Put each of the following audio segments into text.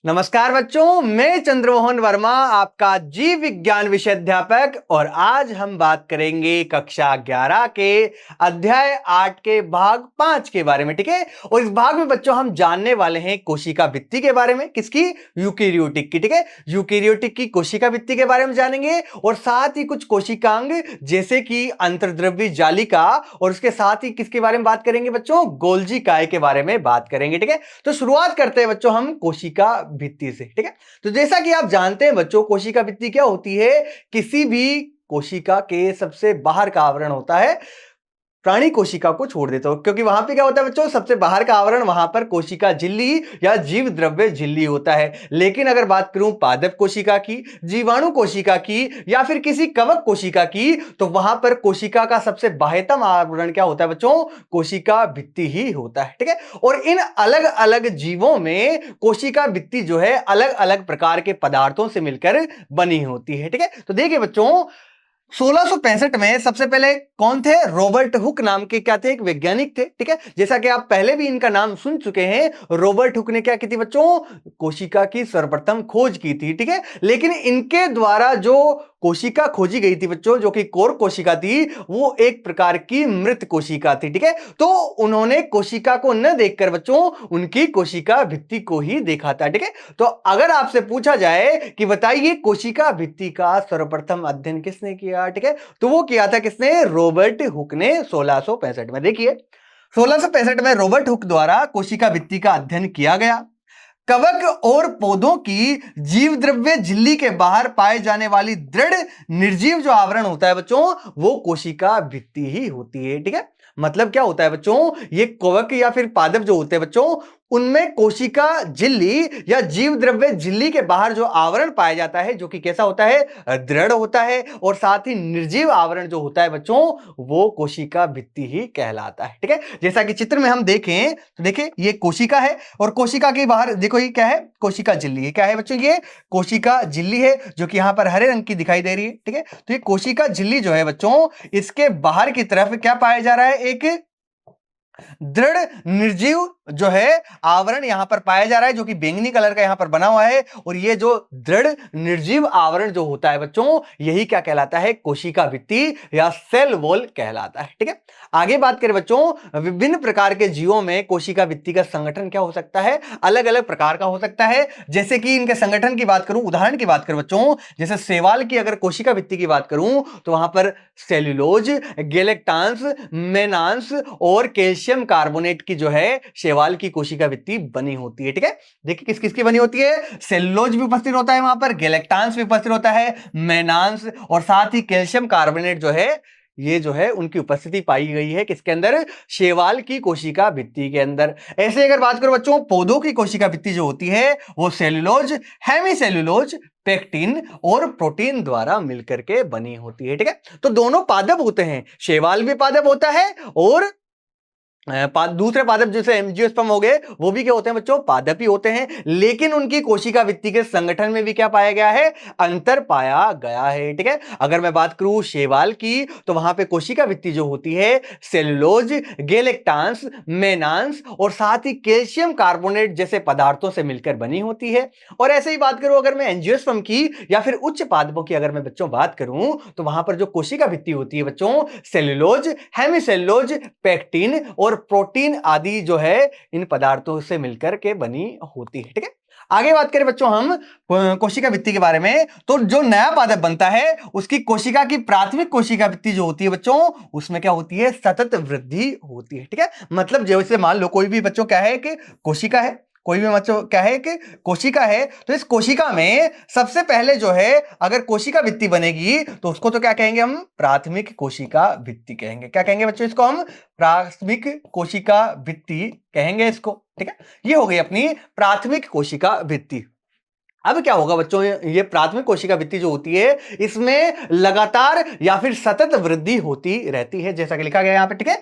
नमस्कार बच्चों, मैं चंद्रमोहन वर्मा आपका जीव विज्ञान विषय अध्यापक और आज हम बात करेंगे कक्षा 11 के अध्याय 8 के भाग 5 के बारे में। ठीक है, और इस भाग में बच्चों हम जानने वाले हैं कोशिका भित्ति के बारे में। किसकी? यूकेरियोटिक की। ठीक है, यूकेरियोटिक की कोशिका भित्ति के बारे में जानेंगे और साथ ही कुछ कोशिकांग जैसे कि अंतर्द्रव्य जालिका और उसके साथ ही किसके बारे में बात करेंगे बच्चों? गोल्जी काय के बारे में बात करेंगे। ठीक है, तो शुरुआत करते हैं बच्चों हम कोशिका भित्ति से। ठीक है, तो जैसा कि आप जानते हैं बच्चों, कोशिका भित्ति क्या होती है? किसी भी कोशिका के सबसे बाहर का आवरण होता है, प्राणी कोशिका को छोड़ देता हो, क्योंकि वहां पे क्या होता है बच्चों? सबसे बाहर का आवरण वहां पर कोशिका झिल्ली या जीव द्रव्य झिल्ली होता है। लेकिन अगर बात करूं पादप कोशिका की, जीवाणु कोशिका की या फिर किसी कवक कोशिका की, तो वहां पर कोशिका का सबसे बाह्यतम आवरण क्या होता है बच्चों? कोशिका भित्ति ही होता है। ठीक है, और इन अलग अलग जीवों में कोशिका भित्ति जो है अलग अलग प्रकार के पदार्थों से मिलकर बनी होती है। ठीक है, तो देखिए बच्चों, 1665 में सबसे पहले कौन थे? रॉबर्ट हुक नाम के क्या थे? एक वैज्ञानिक थे। ठीक है, जैसा कि आप पहले भी इनका नाम सुन चुके हैं। रॉबर्ट हुक ने क्या की थी बच्चों? कोशिका की सर्वप्रथम खोज की थी। ठीक है, लेकिन इनके द्वारा जो कोशिका खोजी गई थी बच्चों, जो कि कोर कोशिका थी, वो एक प्रकार की मृत कोशिका थी। ठीक है, तो उन्होंने कोशिका को न देखकर बच्चों उनकी कोशिका भित्ति को ही देखा था। ठीक है, तो अगर आपसे पूछा जाए कि बताइए कोशिका भित्ति का सर्वप्रथम अध्ययन किसने किया? ठीक है, तो वो किया था किसने? रॉबर्ट हुक ने 1665 में। देखिए, 1665 में रॉबर्ट हुक द्वारा कोशिका भित्ति का अध्ययन किया गया। कवक और पौधों की जीव द्रव्य झिल्ली के बाहर पाए जाने वाली दृढ़ निर्जीव जो आवरण होता है बच्चों, वो कोशिका भित्ति ही होती है। ठीक है, मतलब क्या होता है बच्चों? ये कवक या फिर पादप जो होते हैं बच्चों, उनमें कोशिका झिल्ली या जीव द्रव्य झिल्ली के बाहर जो आवरण पाया जाता है, जो कि कैसा होता है? दृढ़ होता है, और साथ ही निर्जीव आवरण जो होता है बच्चों, वो कोशिका भित्ति ही कहलाता है। ठीक है, जैसा कि चित्र में हम देखें तो देखिए, ये कोशिका है और कोशिका के बाहर देखो ये क्या है? कोशिका झिल्ली है। क्या है बच्चों? ये कोशिका झिल्ली है, जो कि यहां पर हरे रंग की दिखाई दे रही है। ठीक है, तो ये कोशिका झिल्ली जो है बच्चों, इसके बाहर की तरफ क्या पाया जा रहा है? एक दृढ़ निर्जीव जो है आवरण यहां पर पाया जा रहा है, जो कि बैंगनी कलर का यहां पर बना हुआ है। और ये जो दृढ़ निर्जीव आवरण जो होता है बच्चों, यही क्या कहलाता है? कोशिका भित्ति या सेल वॉल कहलाता है। ठीक है, आगे बात करें बच्चों, विभिन्न प्रकार के जीवों में कोशिका भित्ति का संगठन क्या हो सकता है? अलग अलग प्रकार का हो सकता है। जैसे कि इनके संगठन की बात करूं, उदाहरण की बात करूं बच्चों, जैसे शैवाल की अगर कोशिका भित्ति की बात करूं, तो वहां पर सेल्यूलोज, गेलेक्टांस, मेनांस और कैल्शियम कार्बोनेट की जो है शैवाल की कोशिका भित्ति बनी होती है। ठीक है, देखिए किस किस की बनी होती है? सेल्यूलोज भी उपस्थित होता है वहां पर, गेलेक्टांस भी उपस्थित होता है, मेनांस और साथ ही कैल्शियम कार्बोनेट जो है, ये जो है उनकी उपस्थिति पाई गई है किसके अंदर? शैवाल की कोशिका भित्ति के अंदर। ऐसे अगर बात करो बच्चों, पौधों की कोशिका भित्ति जो होती है, वो सेल्यूलोज, हेमीसेल्यूलोज, पेक्टिन और प्रोटीन द्वारा मिलकर के बनी होती है। ठीक है, तो दोनों पादप होते हैं, शैवाल भी पादप होता है और दूसरे पादप जैसे एंजियोस्पर्म हो गए, वो भी क्या होते हैं बच्चों? पादप ही होते हैं। लेकिन उनकी कोशिका भित्ति के संगठन में भी क्या पाया गया है? अंतर पाया गया है। ठीक है, अगर मैं बात करूं शैवाल की, तो वहां पे कोशिका भित्ति जो होती है सेल्यूलोज, गेलेक्टांस, मेनांस और साथ ही कैल्शियम कार्बोनेट जैसे पदार्थों से मिलकर बनी होती है। और ऐसे ही बात करूं अगर मैं एंजियोस्पर्म की या फिर उच्च पादपों की अगर मैं बच्चों बात करूं, तो वहां पर जो कोशिका भित्ति होती है बच्चों, सेल्यूलोज, हेमीसेल्यूलोज, पेक्टिन और प्रोटीन आदि जो है इन पदार्थों से मिलकर के बनी होती है। ठीक है, आगे बात करें बच्चों हम कोशिका भित्ति के बारे में, तो जो नया पादप बनता है उसकी कोशिका की प्राथमिक कोशिका भित्ति जो होती है बच्चों, उसमें क्या होती है? सतत वृद्धि होती है। ठीक है, मतलब जैसे मान लो कोई भी बच्चों क्या है कि कोशिका है, कोई भी बच्चों क्या है कि कोशिका है, तो इस कोशिका में सबसे पहले जो है अगर कोशिका भित्ति बनेगी, तो उसको तो क्या कहेंगे हम? प्राथमिक कोशिका भित्ति कहेंगे। क्या कहेंगे बच्चों? इसको हम प्राथमिक कोशिका भित्ति कहेंगे इसको। ठीक है, ये हो गई अपनी प्राथमिक कोशिका भित्ति। अब क्या होगा बच्चों, ये प्राथमिक कोशिका भित्ति जो होती है इसमें लगातार या फिर सतत वृद्धि होती रहती है, जैसा कि लिखा गया यहां पे, ठीक है,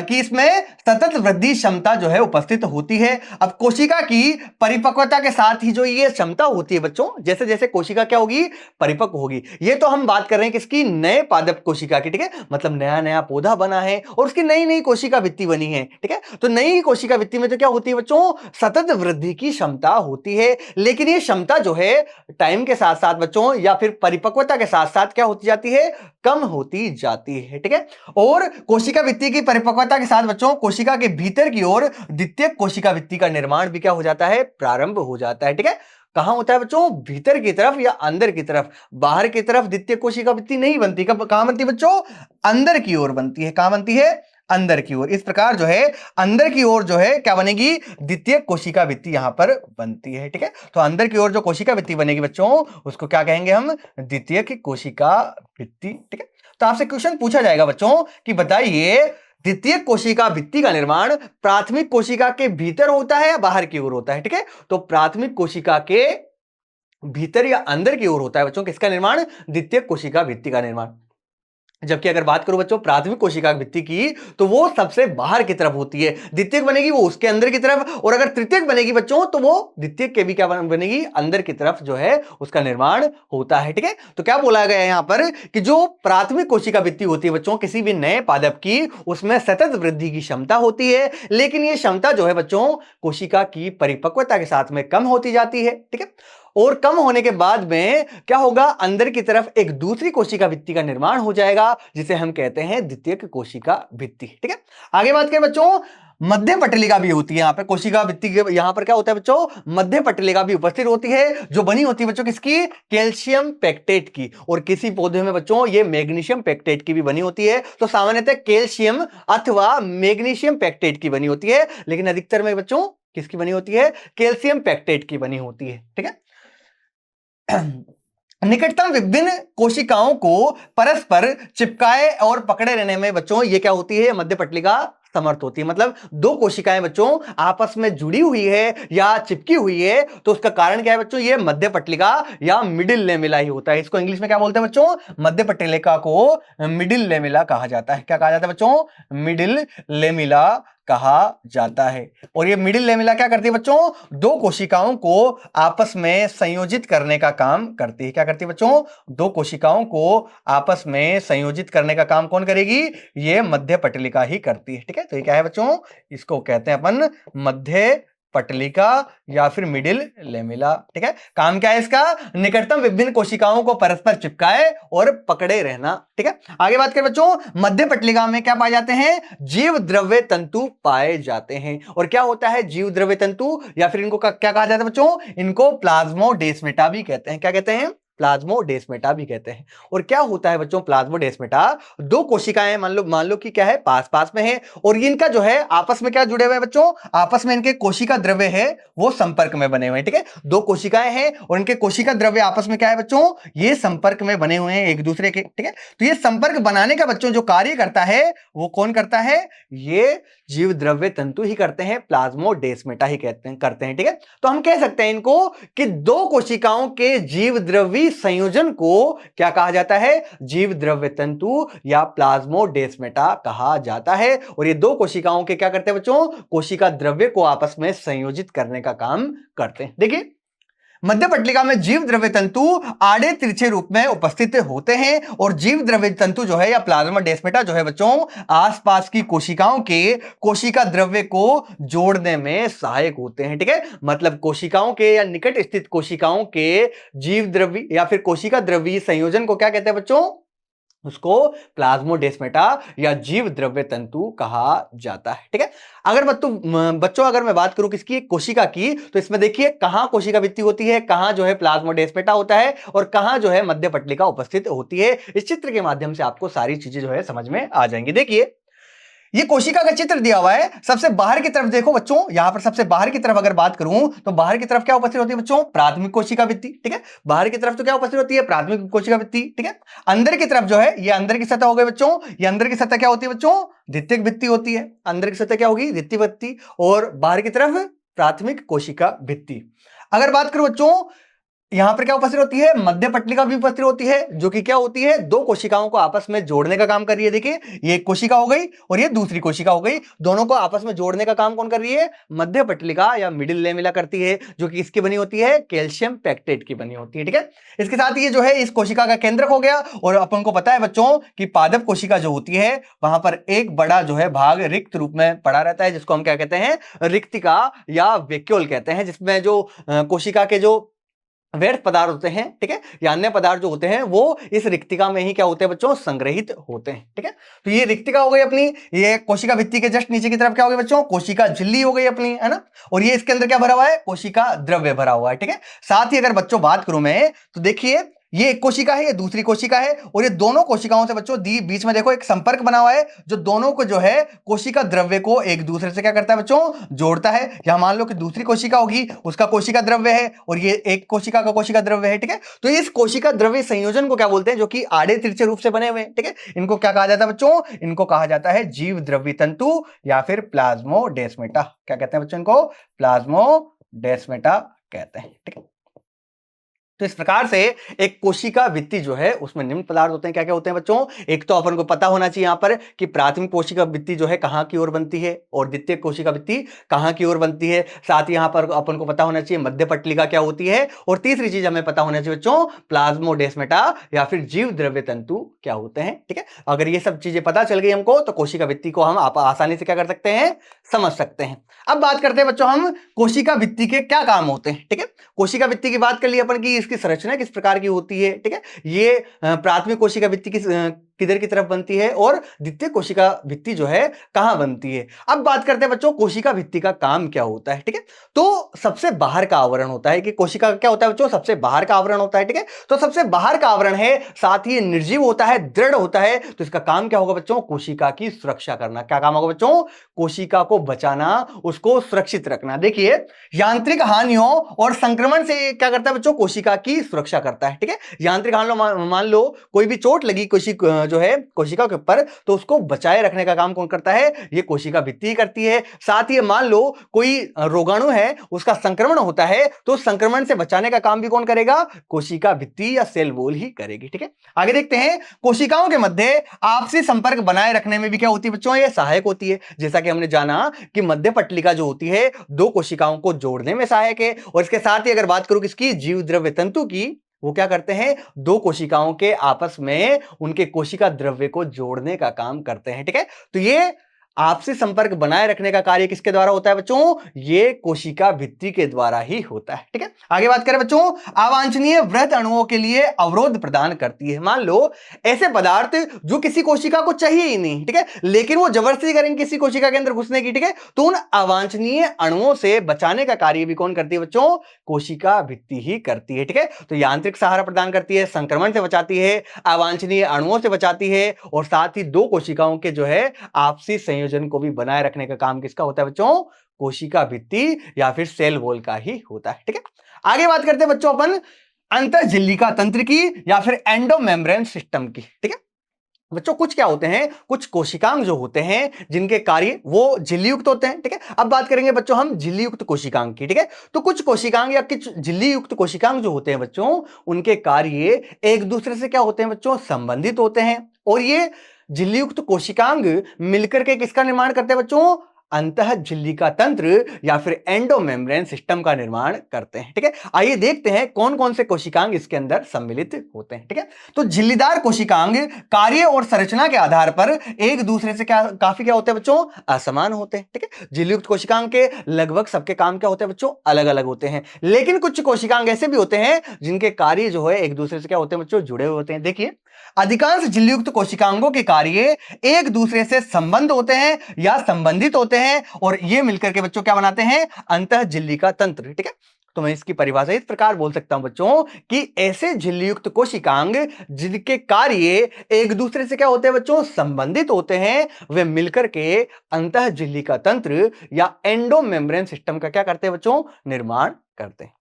कि इसमें सतत वृद्धि क्षमता जो है उपस्थित होती है। अब कोशिका की परिपक्वता के साथ ही जो ये क्षमता होती है बच्चों, जैसे जैसे कोशिका क्या होगी, परिपक्व होगी। ये तो हम बात कर रहे हैं किसकी, नए पादप कोशिका की, ठीक है, मतलब नया नया पौधा बना है और उसकी नई नई कोशिका भित्ति बनी है, ठीक है। तो नई कोशिका भित्ति में तो क्या होती है बच्चों, सतत वृद्धि की क्षमता होती है। लेकिन ये क्षमता जो है टाइम के साथ साथ बच्चों या फिर परिपक्वता के साथ साथ क्या होती जाती है, कम होती जाती है, ठीक है। और कोशिका भित्ति की परिपक्वता के साथ बच्चों कोशिका के भीतर की ओर द्वितीय कोशिका भित्ति का निर्माण भी क्या हो जाता है, प्रारंभ हो जाता है, ठीक है। कहां होता है बच्चों, भीतर की तरफ या अंदर की तरफ। बाहर की तरफ द्वितीय कोशिका भित्ति नहीं बनती, कब कहां बनती है बच्चों, अंदर की ओर बनती है। कहां बनती है, अंदर की ओर। इस प्रकार जो है अंदर की ओर जो है क्या बनेगी, द्वितीय कोशिका भित्ति यहां पर बनती है, ठीक है। तो अंदर की ओर जो कोशिका भित्ति बनेगी बच्चों उसको क्या कहेंगे हम, द्वितीय की कोशिका भित्ति, ठीक है। तो आपसे क्वेश्चन पूछा जाएगा बच्चों कि बताइए द्वितीय कोशिका भित्ति का निर्माण प्राथमिक कोशिका के भीतर होता है या बाहर की ओर होता है, ठीक है। तो प्राथमिक कोशिका के भीतर या अंदर की ओर होता है बच्चों किसका निर्माण, द्वितीय कोशिका भित्ति का निर्माण। जबकि अगर बात करूं बच्चों प्राथमिक कोशिका भित्ति की तो वो सबसे बाहर की तरफ होती है, द्वितीयक बनेगी वो उसके अंदर की तरफ, और अगर तृतीयक बनेगी बच्चों तो वो द्वितीयक के भी क्या बनेगी, अंदर की तरफ जो है उसका निर्माण होता है, ठीक है। तो क्या बोला गया है यहां पर कि जो प्राथमिक कोशिका भित्ति होती है बच्चों किसी भी नए पादप की, उसमें सतत वृद्धि की क्षमता होती है, लेकिन ये क्षमता जो है बच्चों कोशिका की परिपक्वता के साथ में कम होती जाती है, ठीक है। और कम होने के बाद में क्या होगा, अंदर की तरफ एक दूसरी कोशिका भित्ति का निर्माण हो जाएगा जिसे हम कहते हैं द्वितीयक कोशिका भित्ति, ठीक है। आगे बात करें बच्चों, मध्य पटलिका भी होती है यहां पर कोशिका भित्ति के, यहां पर क्या होता है बच्चों, मध्य पटलिका भी उपस्थित होती है जो बनी होती है बच्चों किसकी, कैल्शियम पेक्टेट की। और किसी पौधे में बच्चों ये मैग्नीशियम पेक्टेट की भी बनी होती है। तो सामान्यतः कैल्शियम अथवा मैग्नीशियम पेक्टेट की बनी होती है, लेकिन अधिकतर में बच्चों किसकी बनी होती है, कैल्शियम पेक्टेट की बनी होती है, ठीक है। निकटतम विभिन्न कोशिकाओं को परस्पर चिपकाए और पकड़े रहने में बच्चों ये क्या होती है, मध्य पटलिका समर्थ होती है। मतलब दो कोशिकाएं बच्चों आपस में जुड़ी हुई है या चिपकी हुई है, तो उसका कारण क्या है बच्चों, ये मध्य पटलिका या मिडिल लेमिला ही होता है। इसको इंग्लिश में क्या बोलते हैं बच्चों, मध्य पटलिका को मिडिल लेमिला कहा जाता है। क्या कहा जाता है बच्चों, मिडिल लेमिला कहा जाता है। और ये मिडिल लेमिला क्या करती है बच्चों, दो कोशिकाओं को आपस में संयोजित करने का काम करती है। क्या करती है बच्चों, दो कोशिकाओं को आपस में संयोजित करने का काम कौन करेगी, ये मध्य पटलिका ही करती है, ठीक है। तो ये क्या है बच्चों, इसको कहते हैं अपन मध्य पटलिका या फिर मिडिल लेमिला, ठीक है। काम क्या है इसका, निकटतम विभिन्न कोशिकाओं को परस्पर चिपकाए और पकड़े रहना, ठीक है। आगे बात करें बच्चों, मध्य पटलिका में क्या पाए जाते हैं, जीव द्रव्य तंतु पाए जाते हैं। और क्या होता है जीव द्रव्य तंतु, या फिर इनको क्या कहा जाता है बच्चों, इनको प्लाज्मोडेस्माटा भी कहते हैं। क्या कहते हैं, प्लाज्मोडेस्माटा भी कहते हैं। और क्या होता है बच्चों प्लाज्मोडेस्माटा, दो कोशिकाएं मान लो कि क्या है, पास पास में है, और इनका जो है आपस में क्या जुड़े हुए हैं बच्चों, आपस में इनके कोशिका द्रव्य है वो संपर्क में बने हुए हैं, ठीक है। दो कोशिकाएं हैं और इनके कोशिका द्रव्य आपस में क्या है बच्चों, ये संपर्क में बने हुए हैं एक दूसरे के, ठीक है। तो ये संपर्क बनाने का बच्चों जो कार्य करता है वो कौन करता है, ये जीव द्रव्य तंतु ही करते हैं, प्लाज्मोडेस्माटा ही करते हैं, ठीक है। तो हम कह सकते हैं इनको कि दो कोशिकाओं के जीव द्रव्य संयोजन को क्या कहा जाता है, जीव द्रव्य तंतु या प्लाज्मोडेस्माटा कहा जाता है। और ये दो कोशिकाओं के क्या करते हैं बच्चों, कोशिका द्रव्य को आपस में संयोजित करने का काम करते हैं। देखिए मध्य पटलिका में जीव द्रव्य तंतु आड़े तिरछे रूप में उपस्थित होते हैं, और जीव द्रव्य तंतु जो है या प्लाज्मोडेस्माटा जो है बच्चों आसपास की कोशिकाओं के कोशिका द्रव्य को जोड़ने में सहायक होते हैं, ठीक है। मतलब कोशिकाओं के या निकट स्थित कोशिकाओं के जीव द्रव्य या फिर कोशिका द्रव्य संयोजन को क्या कहते हैं बच्चों, उसको प्लाज्मोडेस्माटा या जीव द्रव्य तंतु कहा जाता है, ठीक है। अगर बच्चों अगर मैं बात करूं किसकी, कोशिका की, तो इसमें देखिए कहां कोशिका भित्ति होती है, कहां जो है प्लाज्मोडेस्माटा होता है और कहां जो है मध्य पटलिका उपस्थित होती है। इस चित्र के माध्यम से आपको सारी चीजें जो है समझ में आ जाएंगी। देखिए ये कोशिका का चित्र दिया हुआ है, सबसे बाहर की तरफ देखो बच्चों, यहां पर सबसे बाहर की तरफ अगर बात करूं तो बाहर की तरफ क्या उपस्थित होती है बच्चों, प्राथमिक कोशिका भित्ति, ठीक है। बाहर की तरफ तो क्या उपस्थित होती है, प्राथमिक कोशिका भित्ति, ठीक है। अंदर की तरफ जो है ये अंदर की सतह हो गई बच्चों, ये अंदर की सतह क्या होती है बच्चों, द्वितीयक भित्ति होती है। अंदर की सतह क्या होगी, द्वितीय भित्ति, और बाहर की तरफ प्राथमिक कोशिका भित्ति। अगर बात करूं बच्चों यहां पर क्या उपस्थित होती है, मध्य पटलिका भी उपस्थित होती है, जो कि क्या होती है, दो कोशिकाओं को आपस में जोड़ने का काम कर रही है। देखिए ये एक कोशिका हो गई और ये दूसरी कोशिका हो गई, दोनों को आपस में जोड़ने का काम कौन कर रही है, मध्य पटलिका या मिडिल लेमिला करती है, जो कि इसकी बनी होती है, कैल्शियम पैक्टेट की बनी होती है। ठीक है, इसके साथ ये जो है इस कोशिका का केंद्रक हो गया। और अपन को पता है बच्चों कि पादप कोशिका जो होती है वहां पर एक बड़ा जो है भाग रिक्त रूप में पड़ा रहता है, जिसको हम क्या कहते हैं, रिक्तिका या वैक्यूल कहते हैं, जिसमें जो कोशिका के जो व्यर्थ पदार्थ होते हैं, ठीक है, या अन्य पदार्थ जो होते हैं वो इस रिक्तिका में ही क्या होते हैं बच्चों, संग्रहित होते हैं। ठीक है, तो ये रिक्तिका हो गई अपनी, ये कोशिका भित्ति के जस्ट नीचे की तरफ क्या हो गई बच्चों, कोशिका झिल्ली हो गई अपनी, है ना। और ये इसके अंदर क्या भरा हुआ है, कोशिका द्रव्य भरा हुआ है। ठीक है, साथ ही अगर बच्चों बात करूं मैं, तो देखिए ये एक कोशिका है, ये दूसरी कोशिका है, और ये दोनों कोशिकाओं से बच्चों बीच में देखो एक संपर्क बना हुआ है, जो दोनों को जो है कोशिका द्रव्य को एक दूसरे से क्या करता है बच्चों, जोड़ता है। यहां मान लो कि दूसरी कोशिका होगी, उसका कोशिका द्रव्य है, और ये एक कोशिका का कोशिका द्रव्य है। ठीक है, तो इस कोशिका द्रव्य संयोजन को क्या बोलते हैं, जो कि आड़े तिरछे रूप से बने हुए हैं। ठीक है, इनको क्या कहा जाता है बच्चों, इनको कहा जाता है जीव द्रव्य तंतु या फिर प्लाज्मोडेस्माटा। क्या कहते हैं बच्चों इनको, प्लाज्मोडेस्माटा कहते हैं। ठीक है, तो इस प्रकार से एक कोशिका भित्ति जो है उसमें निम्न पदार्थ होते हैं। क्या क्या होते हैं बच्चों, एक तो अपन को पता होना चाहिए यहां पर कि प्राथमिक कोशिका भित्ति जो है कहां की ओर बनती है और द्वितीय कोशिका भित्ति कहां की ओर बनती है। साथ ही यहां पर अपन को पता होना चाहिए मध्य पटलिका क्या होती है, और तीसरी चीज हमें पता होना चाहिए बच्चों, प्लाज्मोडेस्माटा या फिर जीव द्रव्य तंतु क्या होते हैं। ठीक है, अगर ये सब चीजें पता चल गई हमको तो कोशिका भित्ति को हम आसानी से क्या कर सकते हैं, समझ सकते हैं। अब बात करते हैं बच्चों हम कोशिका भित्ति के क्या काम होते हैं। ठीक है, कोशिका भित्ति की बात कर ली अपन की, इसकी संरचना किस प्रकार की होती है। ठीक है, ये प्राथमिक कोशिका भित्ति किधर की तरफ बनती है और द्वितीय कोशिका भित्ति जो है कहां बनती है। अब बात करते हैं बच्चों कोशिका भित्ति का काम क्या होता है। ठीक है, तो सबसे बाहर का आवरण होता है कि कोशिका का क्या होता है बच्चों, सबसे बाहर का आवरण होता है। ठीक है, तो सबसे बाहर का आवरण है, साथ ही निर्जीव होता है, दृढ़ होता है, तो इसका काम क्या होगा बच्चों, कोशिका की सुरक्षा करना। क्या काम होगा बच्चों, कोशिका को बचाना, उसको सुरक्षित रखना। देखिए यांत्रिक हानियों और संक्रमण से क्या करता है बच्चों, कोशिका की सुरक्षा करता है। ठीक है, यांत्रिक हानि, मान लो कोई भी चोट लगी कोशिका जो है कोशिका के ऊपर, तो उसको बचाए रखने का काम कौन करता है, ये कोशिका भित्ति करती है। साथ ही मान लो कोई रोगाणु है उसका संक्रमण होता है, तो संक्रमण से बचाने का काम भी कौन करेगा, कोशिका भित्ति या सेल वॉल ही करेगी। ठीक है, आगे देखते हैं, कोशिकाओं के मध्य आपसी संपर्क बनाए रखने में भी क्या होती है बच्चों, ये सहायक होती है। जैसा कि हमने जाना कि मध्य पटलिका जो होती है दो कोशिकाओं को जोड़ने में सहायक है, और इसके साथ ही अगर बात करूं किसकी, जीव द्रव्य तंतु की, वो क्या करते हैं, दो कोशिकाओं के आपस में उनके कोशिका द्रव्य को जोड़ने का काम करते हैं। ठीक है, तो ये आपसी संपर्क बनाए रखने का कार्य किसके द्वारा होता है बच्चों, ये कोशिका भित्ति के द्वारा ही होता है। ठीक है, आगे बात करें बच्चों, अवांछनीय वृहत अणुओं के लिए अवरोध प्रदान करती है। मान लो ऐसे पदार्थ जो किसी कोशिका को चाहिए ही नहीं, ठीक है, लेकिन वो जबरदस्ती करेंगे किसी कोशिका के अंदर घुसने की। ठीक है, तो उन अवांछनीय अणुओं से बचाने का कार्य भी कौन करती है बच्चों, कोशिका भित्ति ही करती है। ठीक है, तो यांत्रिक सहारा प्रदान करती है, संक्रमण से बचाती है, अवांछनीय अणुओं से बचाती है, और साथ ही दो कोशिकाओं के जो है आपसी संयोजन को भी बनाए रखने का काम किसका होता है बच्चों, कोशिका भित्ति या फिर सेल वॉल का ही होता है। ठीक है, आगे बात करते हैं बच्चों अपन अंतःझिल्लिका तंत्र की या फिर एंडोमेम्ब्रेन सिस्टम की। ठीक है बच्चों, कुछ क्या होते हैं, कुछ कोशिकांग जो होते हैं जिनके कार्य वो झिल्ली युक्त होते हैं। ठीक है, अब बात करेंगे बच्चों हम झिल्ली युक्त कोशिकांग की। ठीक है, तो कुछ कोशिकांग या कुछ झिल्ली युक्त कोशिकांग जो होते हैं बच्चों, उनके कार्य एक दूसरे से क्या होते हैं बच्चों, संबंधित होते हैं, और ये झिल्ली युक्त कोशिकांग मिलकर के किसका निर्माण करते हैं बच्चों, अंतःझिल्लिका तंत्र या फिर एंडोमेम्ब्रेन सिस्टम का निर्माण करते हैं। ठीक है, आइए देखते हैं कौन कौन से कोशिकांग इसके अंदर सम्मिलित होते हैं। ठीक है, तो झिल्लीदार कोशिकांग कार्य और संरचना के आधार पर एक दूसरे से काफी क्या होते हैं बच्चों, असमान होते हैं। ठीक है, झिल्लीयुक्त कोशिकांग के लगभग सबके काम क्या होते हैं बच्चों, अलग अलग होते हैं, लेकिन कुछ कोशिकांग ऐसे भी होते हैं जिनके कार्य जो है एक दूसरे से क्या होते हैं बच्चों, जुड़े हुए होते हैं। देखिए अधिकांश झिल्लीयुक्त कोशिकांगों के कार्य एक दूसरे से संबंध होते हैं या संबंधित होते हैं, और ये मिलकर के बच्चों क्या बनाते हैं, अंतःझिल्लिका तंत्र। ठीक है, तो मैं इसकी परिभाषा इस प्रकार बोल सकता हूं बच्चों कि ऐसे झिल्लीयुक्त कोशिकांग जिनके कार्य एक दूसरे से क्या होते हैं बच्चों, संबंधित होते हैं, वे मिलकर के अंतःझिल्लिका तंत्र या एंडोमेम्ब्रेन सिस्टम का क्या करते हैं बच्चों, निर्माण करते हैं।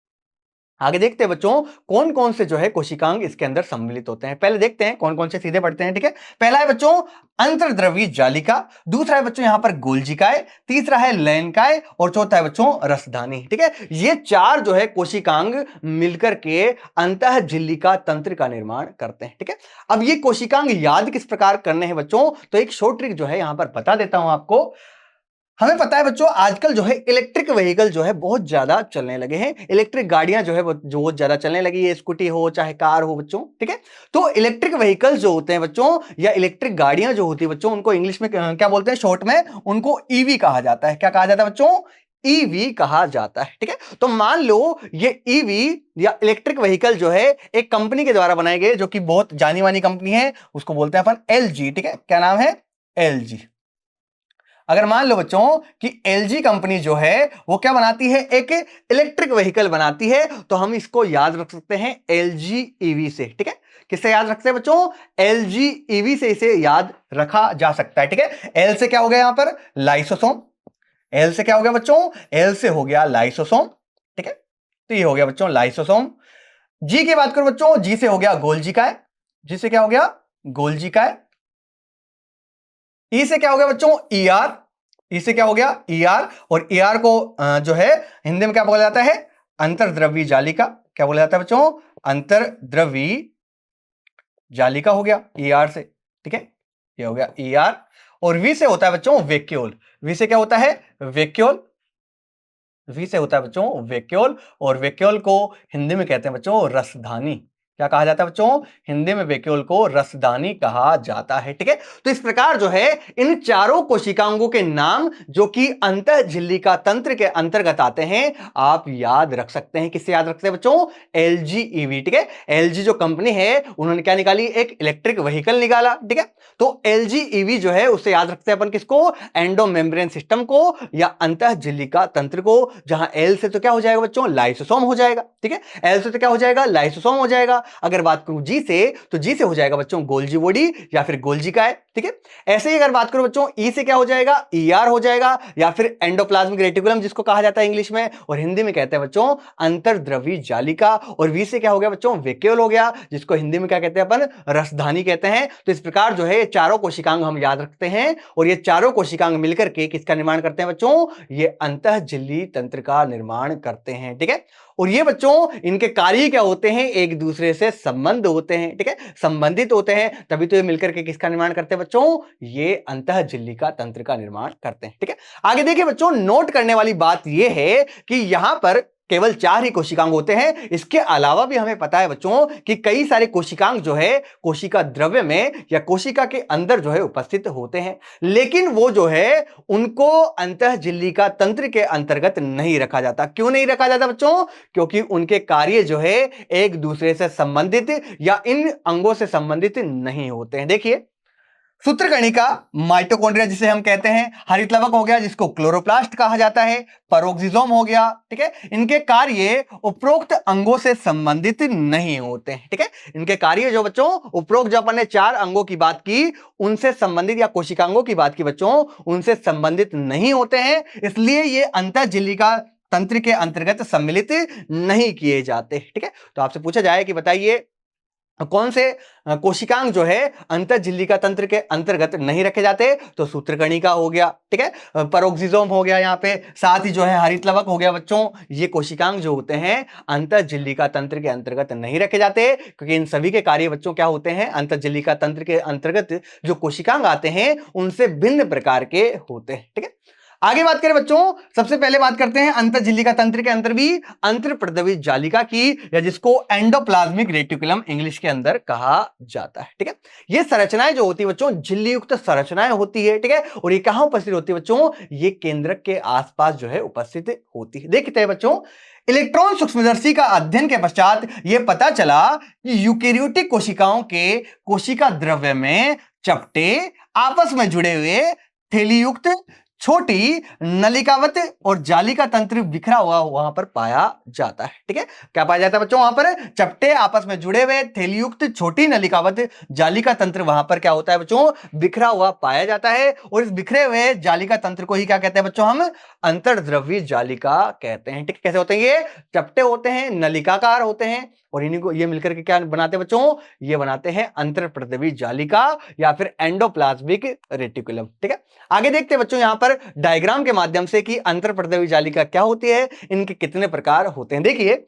आगे देखते हैं बच्चों कौन कौन से जो है कोशिकांग इसके अंदर सम्मिलित होते हैं। पहले देखते हैं कौन कौन से, सीधे पढ़ते हैं। ठीक है, पहला है बच्चों अंतर्द्रवी जालिका, दूसरा है बच्चों यहां पर गोल्जिकाय, तीसरा है लयनकाय और चौथा है बच्चों रसधानी। ठीक है, ये चार जो है कोशिकांग मिलकर के अंतः झिल्लिका तंत्र का निर्माण करते हैं। ठीक है, अब ये कोशिकांग याद किस प्रकार करने हैं बच्चों, तो एक शॉर्ट ट्रिक जो है यहां पर बता देता हूं आपको। हमें पता है बच्चों आजकल जो है इलेक्ट्रिक व्हीकल जो है बहुत ज्यादा चलने लगे हैं, इलेक्ट्रिक गाड़ियां जो है जो बहुत ज्यादा चलने लगी है, स्कूटी हो चाहे कार हो बच्चों। ठीक है, तो इलेक्ट्रिक व्हीकल जो होते हैं बच्चों या इलेक्ट्रिक गाड़ियां जो होती है बच्चों, उनको इंग्लिश में क्या बोलते हैं, शॉर्ट में उनको ईवी कहा जाता है। क्या कहा जाता है बच्चों, ईवी कहा जाता है। ठीक है, तो मान लो ये ईवी या इलेक्ट्रिक व्हीकल जो है एक कंपनी के द्वारा बनाए गए, जो कि बहुत जानी मानी कंपनी है, उसको बोलते हैं अपन एलजी। ठीक है, क्या नाम है, एलजी। अगर मान लो बच्चों कि एलजी कंपनी जो है वो क्या बनाती है, एक इलेक्ट्रिक व्हीकल बनाती है, तो हम इसको याद रख सकते हैं एलजी ईवी से। ठीक है, किससे याद रखते हैं बच्चों, एलजी ईवी से इसे याद रखा जा सकता है। ठीक है, एल से क्या हो गया यहां पर, लाइसोसोम। एल से क्या हो गया बच्चों, एल से हो गया लाइसोसोम। ठीक है, तो ये हो गया बच्चों लाइसोसोम। जी की बात करो बच्चों, जी से हो गया गोल्जिकाय, जी से क्या हो गया, गोल्जिकाय। ई से क्या हो गया बच्चों, ईआर, ई से क्या हो गया, ईआर। और ईआर को जो है हिंदी में क्या बोला जाता है, अंतर्द्रवी जालिका। क्या बोला जाता है बच्चों, अंतर्द्रवी जालिका हो गया ईआर से। ठीक है, ये हो गया ईआर। और वी से होता है बच्चों वैक्यूल, वी से क्या होता है, वैक्यूल। वी से होता है बच्चों वैक्यूल, और वैक्यूल को हिंदी में कहते हैं बच्चों रसधानी। क्या कहा जाता है बच्चों, हिंदी में वैक्यूल को रसदानी कहा जाता है। ठीक है, तो इस प्रकार जो है इन चारों कोशिकांगों के नाम जो कि अंतः झिल्लिका तंत्र के अंतर्गत आते हैं, आप याद रख सकते हैं। किससे याद रखते हैं बच्चों, एलजीईवी। ठीक है, एलजी जो कंपनी है उन्होंने क्या निकाली, एक इलेक्ट्रिक व्हीकल निकाला। ठीक है, तो एलजीईवी जो है उससे याद रखते हैं अपन किसको, एंडो मेम्ब्रेन सिस्टम को या अंतः झिल्लिका तंत्र को, जहां एल से तो क्या हो जाएगा बच्चों, लाइसोसोम हो जाएगा। ठीक है, एल से तो क्या हो जाएगा, लाइसोसोम हो जाएगा। अगर बात करूं जी से, तो जी से हो जाएगा बच्चों गोल्जी बॉडी या फिर गोल्जिकाय। ठीक है, ऐसे ही अगर बात करूं बच्चों ई से क्या हो जाएगा, ईआर हो जाएगा या फिर एंडोप्लाज्मिक रेटिकुलम जिसको कहा जाता है इंग्लिश में, और हिंदी में कहते हैं बच्चों अंतर्द्रवी जालिका। और वी से क्या हो गया बच्चों, वैक्यूल हो गया, जिसको हिंदी में क्या कहते हैं अपन, रसधानी कहते हैं। तो इस प्रकार जो है चारों कोशिकांग हम याद रखते हैं, और ये चारों कोशिकांग मिलकर के किसका निर्माण करते हैं बच्चों, ये अंतः झिल्ली तंत्र का निर्माण करते हैं। ठीक है, और ये बच्चों इनके कार्य क्या होते हैं, एक दूसरे से संबंध होते हैं। ठीक है, संबंधित होते हैं, तभी तो ये मिलकर के किसका निर्माण करते हैं बच्चों, ये अंतः झिल्लिका तंत्र का निर्माण करते हैं। ठीक है, आगे देखिए बच्चों, नोट करने वाली बात ये है कि यहां पर केवल 4 ही कोशिकांग होते हैं। इसके अलावा भी हमें पता है बच्चों कि कई सारे कोशिकांग जो है कोशिका द्रव्य में या कोशिका के अंदर जो है उपस्थित होते हैं, लेकिन वो जो है उनको अंतः झिल्लिका तंत्र के अंतर्गत नहीं रखा जाता। क्यों नहीं रखा जाता बच्चों, क्योंकि उनके कार्य जो है एक दूसरे से संबंधित या इन अंगों से संबंधित नहीं होते हैं। देखिए, सूत्रकणिका माइटोकॉन्ड्रिया जिसे हम कहते हैं, हरितलवक हो गया जिसको क्लोरोप्लास्ट कहा जाता है, परोक्सिसोम हो गया। ठीक है, इनके कार्य उपरोक्त अंगों से संबंधित नहीं होते हैं। ठीक है, इनके कार्य जो बच्चों उपरोक्त जो अपन ने 4 अंगों की बात की उनसे संबंधित या कोशिकांगों की बात की बच्चों, उनसे संबंधित नहीं होते हैं, इसलिए ये अंतः झिल्लिका तंत्र के अंतर्गत सम्मिलित नहीं किए जाते। ठीक है, तो आपसे पूछा जाए कि बताइए कौन से कोशिकांग जो है अंतः झिल्लिका तंत्र के अंतर्गत नहीं रखे जाते, तो सूत्रकणिका हो गया। ठीक है, परोक्सिसोम हो गया यहाँ पे, साथ ही जो है हरितलवक हो गया बच्चों। ये कोशिकांग जो होते हैं अंतः झिल्लिका तंत्र के अंतर्गत नहीं रखे जाते, क्योंकि इन सभी के कार्य बच्चों क्या होते हैं, अंतः झिल्लिका तंत्र के अंतर्गत जो कोशिकांग आते हैं उनसे भिन्न प्रकार के होते हैं। ठीक है, आगे बात करें बच्चों, सबसे पहले बात करते हैं अंतः झिल्लिका तंत्र के अंदर भी अंतर्प्रदवी जालिका की, या जिसको एंडोप्लाज्मिक रेटिकुलम इंग्लिश के अंदर कहा जाता है। ठीक है, ये संरचनाएं जो होती है बच्चों झिल्ली युक्त संरचनाएं होती है। ठीक है, और ये कहां उपस्थित होती है बच्चों, ये केंद्रक के आसपास जो है उपस्थित होती है। देखते हैं बच्चों, इलेक्ट्रॉन सूक्ष्मदर्शी का अध्ययन के पश्चात यह पता चला कि यूकेरियोटिक कोशिकाओं के कोशिका द्रव्य में चपटे आपस में जुड़े हुए थैलीयुक्त छोटी नलिकावत और जालिका तंत्र बिखरा हुआ वहां पर पाया जाता है। ठीक है, क्या पाया जाता है बच्चों, वहां पर चपटे आपस में जुड़े हुए थैलीयुक्त छोटी नलिकावत जालिका तंत्र वहां पर क्या होता है बच्चों, बिखरा हुआ पाया जाता है। और इस बिखरे हुए जालिका तंत्र को ही क्या कहते हैं बच्चों, हम अंतर्द्रव्यी जालिका कहते हैं। ठीक है, कैसे होते हैं ये? चपटे होते हैं, नलिकाकार होते हैं और इन्हीं को ये मिलकर के क्या बनाते हैं बच्चों? ये बनाते हैं अंतर्प्रद्रवी जालिका या फिर एंडोप्लाज्मिक रेटिकुलम। ठीक है, आगे देखते हैं बच्चों यहां पर डायग्राम के माध्यम से कि अंतर्प्रद्रवी जालिका क्या होती है, इनके कितने प्रकार होते हैं। देखिए,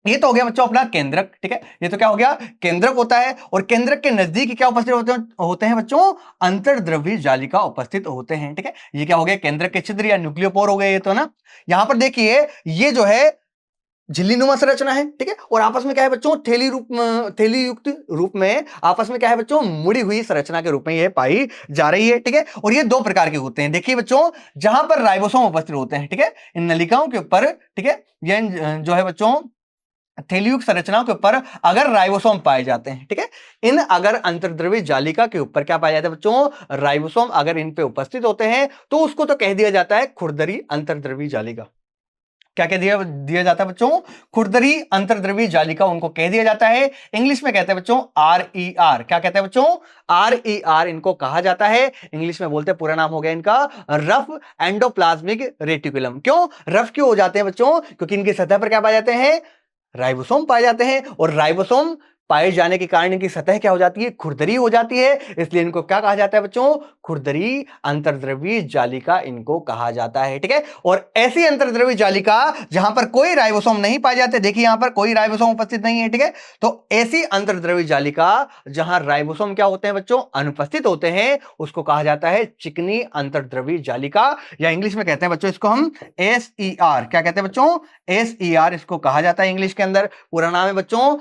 ये तो हो गया बच्चों अपना केंद्रक। ठीक है, ये तो क्या हो गया? केंद्रक होता है और केंद्रक के नजदीक क्या उपस्थित होते हैं बच्चों? अंतर्द्रव्यी जालिका उपस्थित होते हैं। ठीक है, ये क्या हो गया? केंद्रक के छिद्र या न्यूक्लियोपोर हो गए ये तो ना। यहां पर देखिए ये जो है झिल्लीनुमा संरचना है। ठीक है, और आपस में क्या है बच्चों? थैली युक्त रूप में आपस में क्या है बच्चों? मुड़ी हुई संरचना के रूप में ये पाई जा रही है। ठीक है, और ये दो प्रकार के होते हैं। देखिए बच्चों, जहां पर राइबोसोम उपस्थित होते हैं, ठीक है, इन नलिकाओं के ऊपर, ठीक है, ये जो है बच्चों थैलीयुक्त संरचनाओं के ऊपर अगर राइबोसोम पाए जाते हैं, ठीक है, इन अगर अंतर्द्रव्यी जालिका के ऊपर क्या पाया जाता है बच्चों? राइबोसोम अगर इन पे उपस्थित होते हैं तो उसको तो कह दिया जाता है खुरदरी अंतर्द्रव्यी जालिका। क्या कह दिया जाता है बच्चों? खुरदरी अंतर्द्रव्यी जालिका उनको कह दिया जाता है। इंग्लिश में कहते हैं बच्चों RER। क्या कहते हैं बच्चों? RER इनको कहा जाता है। इंग्लिश में बोलते हैं, पूरा नाम हो गया इनका रफ एंडोप्लाज्मिक रेटिकुलम। क्यों रफ क्यों हो जाते हैं बच्चों? क्योंकि इनकी सतह पर क्या पाए जाते हैं? राइबोसोम पाए जाते हैं और राइबोसोम पाए जाने के कारण इनकी सतह क्या हो जाती है? खुरदरी हो जाती है। इसलिए इनको क्या कहा जाता है बच्चों? खुरदरी अंतर्द्रव्यी जालिका इनको कहा जाता है। ठीक है, और ऐसी अंतर्द्रव्यी जालिका जहां पर कोई राइबोसोम नहीं पाए जाते, देखिए यहां पर कोई राइबोसोम उपस्थित नहीं है। ठीक है, तो ऐसी अंतर्द्रव्यी जालिका जहां राइबोसोम क्या होते हैं बच्चों? अनुपस्थित होते हैं, उसको कहा जाता है चिकनी अंतर्द्रव्यी जालिका, या इंग्लिश में कहते हैं बच्चों इसको हम SER। क्या कहते हैं बच्चों? SER इसको कहा जाता है इंग्लिश के अंदर। पूरा नाम है बच्चों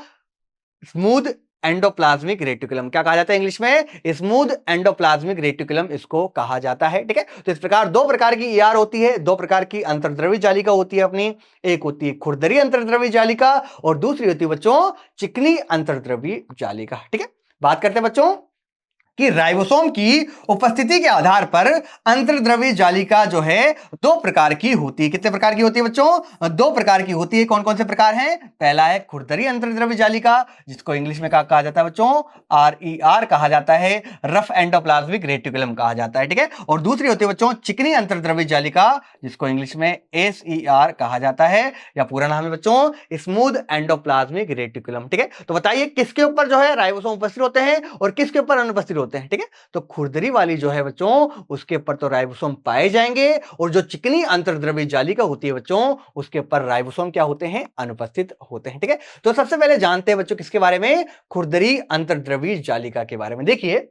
स्मूथ एंडोप्लाज्मिक रेटिकुलम। क्या कहा जाता है इंग्लिश में? स्मूथ एंडोप्लाज्मिक रेटिकुलम इसको कहा जाता है। ठीक है, तो इस प्रकार दो प्रकार की ER होती है, दो प्रकार की अंतर्द्रव्यी जालिका होती है अपनी। एक होती है खुरदरी अंतर्द्रव्यी जालिका और दूसरी होती है बच्चों चिकनी अंतर्द्रव्यी जालिका। ठीक है, बात करते हैं बच्चों कि राइबोसोम की उपस्थिति के आधार पर अंतर्द्रव्यी जालिका जो है दो प्रकार की होती है। कितने प्रकार की होती है बच्चों? दो प्रकार की होती है। कौन कौन से प्रकार हैं? पहला है खुरदरी अंतर्द्रव्यी जालिका, जिसको इंग्लिश में कहा जाता है बच्चों RER कहा जाता है, रफ एंडोप्लाज्मिक रेटिकुलम कहा जाता है। ठीक है, और दूसरी होती है बच्चों चिकनी अंतर्द्रव्यी जालिका, जिसको इंग्लिश में SER कहा जाता है, या पूरा नाम है बच्चों स्मूथ एंडोप्लाज्मिक रेटिकुलम। ठीक है, तो बताइए किसके ऊपर जो है राइबोसोम उपस्थित होते हैं और किसके ऊपर अनुपस्थित होते हैं। ठीक है, तो खुरदरी वाली जो है बच्चों उसके ऊपर तो राइबोसोम पाए जाएंगे और जो चिकनी अंतर्द्रव्यी जालिका होती है बच्चों उसके ऊपर राइबोसोम क्या होते हैं? अनुपस्थित होते हैं। ठीक है, तो सबसे पहले जानते हैं बच्चों किसके बारे में? खुरदरी अंतर्द्रव्यी जालिका के बारे में। देखिए,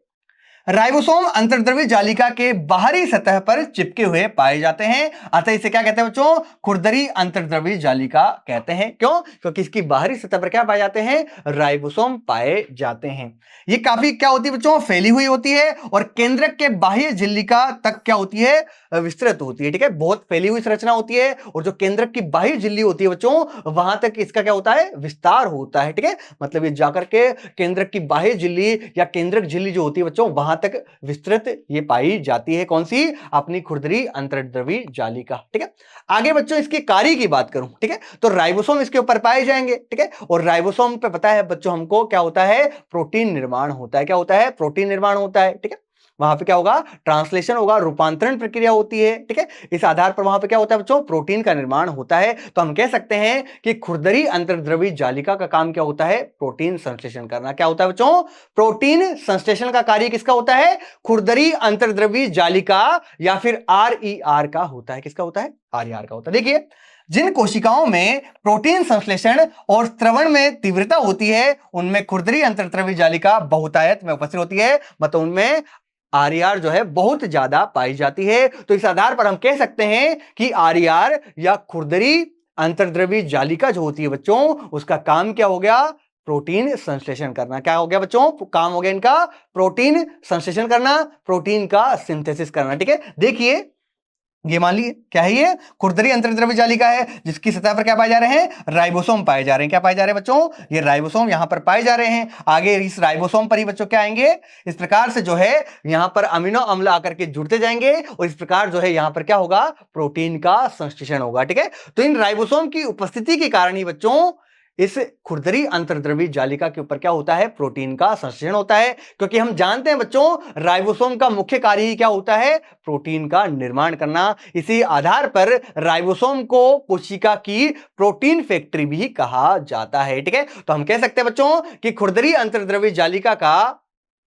राइबोसोम अंतर्द्रव्यी जालिका के बाहरी सतह पर चिपके हुए पाए जाते हैं, अतः इसे क्या कहते हैं बच्चों? खुरदरी अंतर्द्रव्यी जालिका कहते हैं। क्यों? क्योंकि इसकी बाहरी सतह पर क्या पाए जाते हैं? राइबोसोम पाए जाते हैं। ये काफी क्या होती है बच्चों? फैली हुई होती है और केंद्रक के बाह्य झिल्लिका तक क्या होती है? विस्तृत होती है। ठीक है, बहुत फैली हुई संरचना होती है और जो केंद्रक की बाह्य झिल्ली होती है बच्चों वहां तक इसका क्या होता है? विस्तार होता है। ठीक है, मतलब ये जाकर के केंद्रक की बाह्य झिल्ली या केंद्रक झिल्ली जो होती है बच्चों वहां तक विस्तृत ये पाई जाती है। कौन सी? अपनी खुरदरी अंतर्द्रव्यी जालिका। ठीक है, आगे बच्चों इसके कार्य की बात करूं, ठीक है, तो राइबोसोम इसके ऊपर पाए जाएंगे। ठीक है, और राइबोसोम पे पता है बच्चों हमको क्या होता है? प्रोटीन निर्माण होता है। क्या होता है? प्रोटीन निर्माण होता है। ठीक है, वहां पे क्या होगा? ट्रांसलेशन होगा, रूपांतरण प्रक्रिया होती है। ठीक है, इस आधार पर वहां पे क्या होता है बच्चों? प्रोटीन का निर्माण होता है। तो हम कह सकते हैं कि खुरदरी अंतर्द्रव्यी जालिका का काम क्या होता है? प्रोटीन संश्लेषण करना। क्या होता है बच्चों? प्रोटीन संश्लेषण का कार्य किसका होता है? खुरदरी अंतर्द्रव्यी जालिका या फिर RER का होता है। किसका होता है? RER का होता है। देखिए, जिन कोशिकाओं में प्रोटीन संश्लेषण और स्त्रवण में तीव्रता होती है उनमें खुरदरी अंतर्द्रव्यी जालिका बहुतायत में उपस्थित होती है, मतलब उनमें RER जो है बहुत ज्यादा पाई जाती है। तो इस आधार पर हम कह सकते हैं कि RER या खुरदरी अंतर्द्रव्यी जालिका जो होती है बच्चों उसका काम क्या हो गया? प्रोटीन संश्लेषण करना। क्या हो गया बच्चों? काम हो गया इनका प्रोटीन संश्लेषण करना, प्रोटीन का सिंथेसिस करना। ठीक है, देखिए ये मान लीजिए क्या है? ये खुरदरी अंतर्द्रव्यी जालिका है जिसकी सतह पर क्या पाए जा रहे हैं? राइबोसोम पाए जा रहे हैं। क्या पाए जा रहे हैं बच्चों? ये राइबोसोम यहां पर पाए जा रहे हैं। आगे इस राइबोसोम पर ही बच्चों क्या आएंगे? इस प्रकार से जो है यहां पर अमीनो अम्ल आकर के जुड़ते जाएंगे और इस प्रकार जो है यहां पर क्या होगा? प्रोटीन का संश्लेषण होगा। ठीक है, तो इन राइबोसोम की उपस्थिति के कारण ही बच्चों इस खुरदरी अंतर्द्रव्यी जालिका के ऊपर क्या होता है, प्रोटीन का संश्लेषण होता है, क्योंकि हम जानते हैं बच्चों राइबोसोम का मुख्य कार्य ही क्या होता है, प्रोटीन का निर्माण करना। इसी आधार पर राइबोसोम को कोशिका की प्रोटीन फैक्ट्री भी कहा जाता है। ठीक है, तो हम कह सकते हैं बच्चों कि खुरदरी अंतर्द्रव्यी जालिका का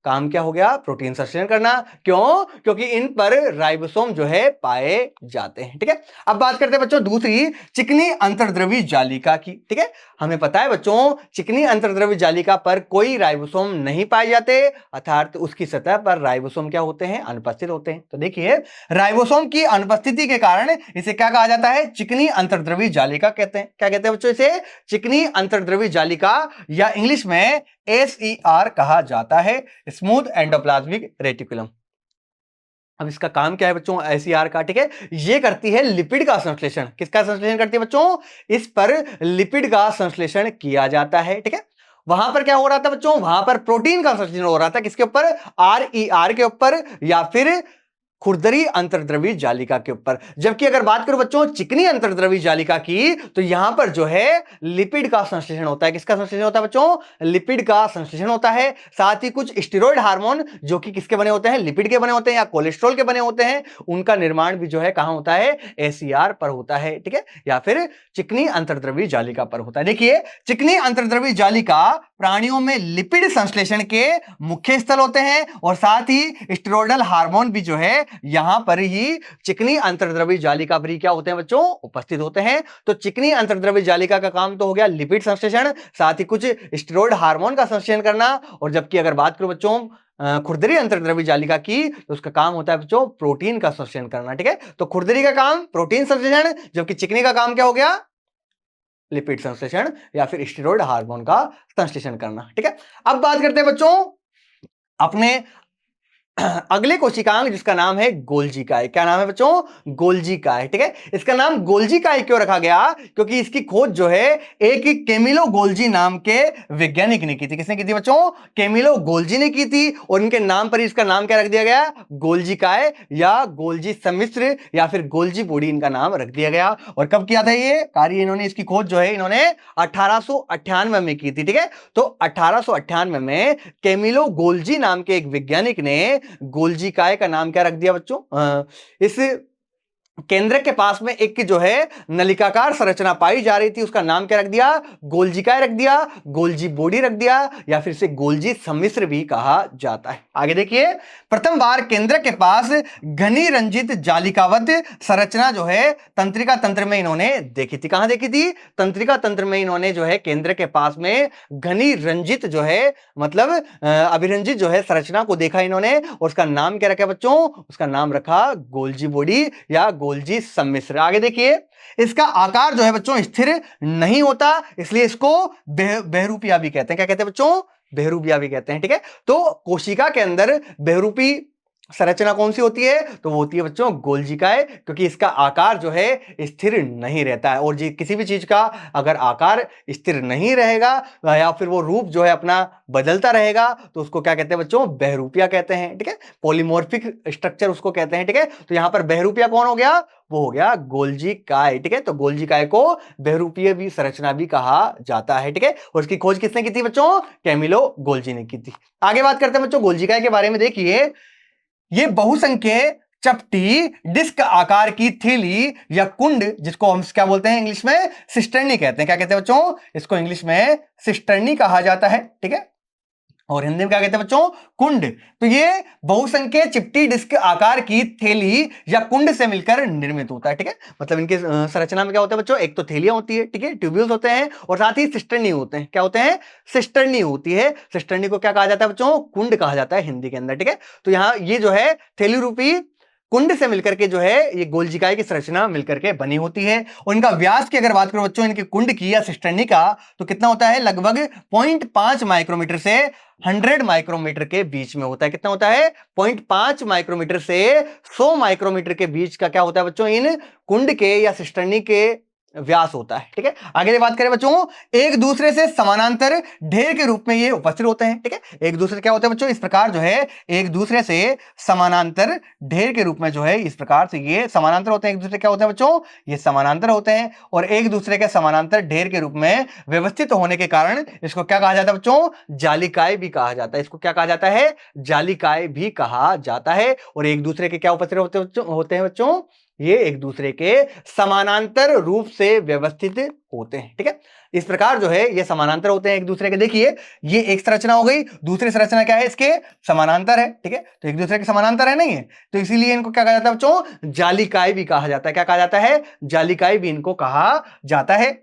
काम क्या हो गया, प्रोटीन संश्लेषण करना। क्यों, क्योंकि इन पर राइबोसोम जो है पाए जाते हैं। ठीक है, अब बात करते हैं बच्चों दूसरी चिकनी अंतर्द्रव्यी जालिका की। ठीक है, हमें पता है बच्चों चिकनी अंतर्द्रव्यी जालिका पर कोई राइबोसोम नहीं पाए जाते, अर्थात उसकी सतह पर राइबोसोम क्या होते हैं, अनुपस्थित होते हैं। तो देखिए राइबोसोम की अनुपस्थिति के कारण इसे क्या कहा जाता है, चिकनी अंतर्द्रव्यी जालिका कहते हैं। क्या कहते हैं बच्चों, इसे चिकनी अंतर्द्रव्यी जालिका या इंग्लिश में SER कहा जाता है, स्मूथ एंडोप्लाज्मिक रेटिकुलम। अब इसका काम क्या है बच्चों SER का, ठीक है, ये करती है लिपिड का संश्लेषण। किसका संश्लेषण करती है बच्चों, इस पर लिपिड का संश्लेषण किया जाता है। ठीक है, वहां पर क्या हो रहा था बच्चों, वहां पर प्रोटीन का संश्लेषण हो रहा था, किसके ऊपर, RER के ऊपर या फिर खुरदरी अंतर्द्रव्यी जालिका के ऊपर। जबकि अगर बात करूं बच्चों चिकनी अंतर्द्रव्यी जालिका की, तो यहां पर जो है लिपिड का संश्लेषण होता है। किसका संश्लेषण होता है बच्चों, लिपिड का संश्लेषण होता है। साथ ही कुछ स्टेरॉइड हार्मोन जो कि किसके बने होते हैं, लिपिड के बने होते हैं या कोलेस्ट्रॉल के बने होते हैं, उनका निर्माण भी जो है कहां होता है, SER पर होता है। ठीक है, या फिर चिकनी अंतर्द्रव्यी जालिका पर होता है। देखिए चिकनी अंतर्द्रव्यी जालिका प्राणियों में लिपिड संश्लेषण के मुख्य स्थल होते हैं और साथ ही स्टेरॉइडल हार्मोन भी जो है यहां पर ही चिकनी अंतर्द्रव्यी जालिका पर ही क्या होते हैं बच्चों, उपस्थित होते हैं। तो चिकनी अंतर्द्रव्यी जालिका का काम तो हो गया लिपिड संश्लेषण, साथ ही कुछ स्टेरॉइड हार्मोन का संश्लेषण करना। और जबकि अगर बात करूं बच्चों खुरदरी अंतर्द्रव्यी जालिका की, तो उसका काम होता है बच्चों प्रोटीन का संश्लेषण करना। ठीक है, तो खुरदरी का काम प्रोटीन संश्लेषण, जबकि चिकनी का काम क्या हो गया, लिपिड संश्लेषण या फिर स्टेरॉइड हार्मोन का संश्लेषण करना। ठीक है, अब बात करते हैं बच्चों अपने अगले कोशिकांग जिसका नाम है गोल्जी काय। क्या नाम है बच्चों, गोल्जी काय। ठीक है, इसका नाम गोल्जी काय क्यों रखा गया, क्योंकि इसकी खोज जो है एक कैमिलो गोल्जी नाम के वैज्ञानिक ने की थी। किसने की थी बच्चों, कैमिलो गोल्जी ने की थी, और इनके नाम पर इसका नाम क्या रख दिया गया, गोल्जी काय या गोल्जी सम्मिश्र या फिर गोल्जी बॉडी इनका नाम रख दिया गया। और कब किया था ये कार्य, इन्होंने इसकी खोज जो है इन्होंने 1898 में की थी। ठीक है, तो 1898 में कैमिलो गोल्जी नाम के एक वैज्ञानिक ने गोल्जी काय का नाम क्या रख दिया बच्चों, इस केंद्र के पास में एक जो है नलिकाकार संरचना पाई जा रही थी, उसका नाम क्या रख दिया, गोल्जी काय रख दिया, गोल्जी बॉडी रख दिया या फिर इसे गोल्जी सम्मिश्र भी कहा जाता है। आगे देखिए प्रथम बार केंद्र के पास घनी रंजित जालिकावत संरचना जो है तंत्रिका तंत्र में इन्होंने देखी थी। कहां देखी थी, तंत्रिका तंत्र में इन्होंने जो है केंद्र के पास में घनी रंजित जो है मतलब अभिरंजित जो है संरचना को देखा इन्होंने, और उसका नाम क्या रखा बच्चों, उसका नाम रखा गोल्जी बॉडी या गोल्जी सम्मिश्र। आगे देखिए इसका आकार जो है बच्चों स्थिर नहीं होता, इसलिए इसको बहुरूपिया भी कहते हैं। क्या कहते हैं बच्चों, बहुरूपिया भी कहते हैं। ठीक है, तो कोशिका के अंदर बहुरूपी संरचना कौन सी होती है, तो वो होती है बच्चों गोल्जी काय, क्योंकि इसका आकार जो है स्थिर नहीं रहता है। और किसी भी चीज का अगर आकार स्थिर नहीं रहेगा या फिर वो रूप जो है अपना बदलता रहेगा, तो उसको क्या कहते हैं बच्चों, बहुरूपिया कहते हैं। ठीक है, पॉलीमॉर्फिक स्ट्रक्चर उसको कहते हैं। ठीक है, तो यहां पर बहुरूपिया कौन हो गया, वो हो गया गोल्जी काय। ठीक है, तो गोल्जी काय को बहुरूपीय भी संरचना भी कहा जाता है। ठीक है, और उसकी खोज किसने की थी बच्चों, कैमिलो गोल्जी ने की थी। आगे बात करते हैं बच्चों गोल्जी काय के बारे में। देखिए ये बहुसंख्य चपटी डिस्क आकार की थैली या कुंड, जिसको हम क्या बोलते हैं इंग्लिश में सिस्टर्नी कहते हैं। क्या कहते हैं बच्चों, इसको इंग्लिश में सिस्टर्नी कहा जाता है। ठीक है, और हिंदी में क्या कहते हैं बच्चों, कुंड। तो ये बहुसंख्य चिपटी डिस्क आकार की थैली या कुंड से मिलकर निर्मित होता है। ठीक है, मतलब इनके संरचना में क्या होता है बच्चों, एक तो थैलियां होती है, ठीक है, ट्यूब्यूल्स होते हैं, और साथ ही सिस्टर्नी होते हैं। क्या होते हैं, सिस्टर्नी होती है। सिस्टर्नी को क्या कहा जाता है बच्चों, कुंड कहा जाता है हिंदी के अंदर। ठीक है, तो यहाँ ये जो है थैली रूपी कुंड से मिलकर के जो है ये गोल्जी काय की संरचना मिलकर के बनी होती है। और इनका व्यास की अगर बात करो बच्चों इनके कुंड की या सिस्टर्नी का, तो कितना होता है, लगभग 0.5 माइक्रोमीटर से 100 माइक्रोमीटर के बीच में होता है। कितना होता है, 0.5 माइक्रोमीटर से 100 माइक्रोमीटर के बीच का क्या होता है बच्चों, इन कुंड के या सिस्टर्नी के व्यास होता है। ठीक है, आगे बात करें बच्चों, एक दूसरे से समानांतर ढेर के रूप में ये उपस्थित होते हैं। ठीक है, एक दूसरे क्या होते हैं बच्चों, इस प्रकार जो है एक दूसरे से समानांतर ढेर के रूप में जो है इस प्रकार से ये समानांतर होते हैं। एक दूसरे क्या होते हैं बच्चों, ये समानांतर होते हैं और एक दूसरे के समानांतर ढेर के रूप में व्यवस्थित होने के कारण इसको क्या कहा जाता है बच्चों, जालिकाएं भी कहा जाता है। इसको क्या कहा जाता है, जालिकाएं भी कहा जाता है। और एक दूसरे के क्या उपस्थित होते हैं बच्चों, ये एक दूसरे के समानांतर रूप से व्यवस्थित होते हैं। ठीक है, इस प्रकार जो है ये समानांतर होते हैं एक दूसरे के। देखिए ये एक संरचना हो गई, दूसरी संरचना क्या है, इसके समानांतर है। ठीक है, तो एक दूसरे के समानांतर है, नहीं है, तो इसीलिए इनको क्या कहा जाता है बच्चों, जालिकाएं भी कहा जाता है। क्या कहा जाता है, जालिकाएं भी इनको कहा जाता है।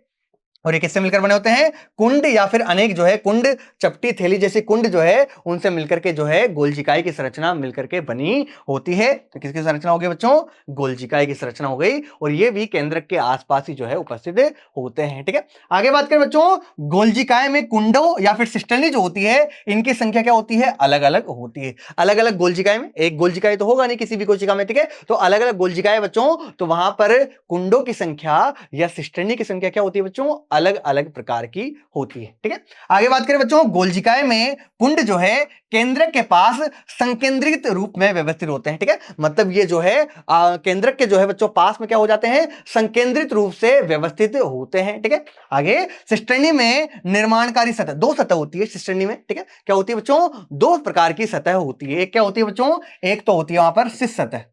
और ये किससे मिलकर बने होते हैं, कुंड या फिर अनेक जो है कुंड, चपटी, थैली जैसे कुंड जो है उनसे मिलकर के जो है गोलजिकाई की संरचना मिलकर के बनी होती है। तो किसकी संरचना हो गई बच्चों, गोलजिकाई की संरचना हो गई। और ये भी केंद्रक के आसपास ही जो है उपस्थित होते हैं। ठीक है, आगे बात करें बच्चों, गोलजिकाई में कुंडों या फिर सिस्टर्नी जो होती है इनकी संख्या क्या होती है, अलग अलग होती है। अलग अलग गोलजिकाई में, एक गोलजिकाई तो होगा नहीं किसी भी कोशिका में। ठीक है, तो अलग अलग गोलजिकाई बच्चों, तो वहां पर कुंडों की संख्या या सिस्टर्नी की संख्या क्या होती है बच्चों, अलग अलग प्रकार की होती है। ठीक है, आगे बात करें बच्चों, गोलजिकाएं में कुंड जो है केंद्रक के पास संकेंद्रित रूप में व्यवस्थित होते हैं। ठीक है, मतलब ये जो है केंद्रक के जो है बच्चों पास में क्या हो जाते हैं, संकेंद्रित रूप से व्यवस्थित होते हैं। ठीक है, आगे सिस्टर्नी में निर्माणकारी सतह, दो सतह होती है सिस्टर्नी में। ठीक है, क्या होती है बच्चों, दो प्रकार की सतह होती है। एक क्या होती है बच्चों, एक तो होती है वहां पर शीर्ष सतह।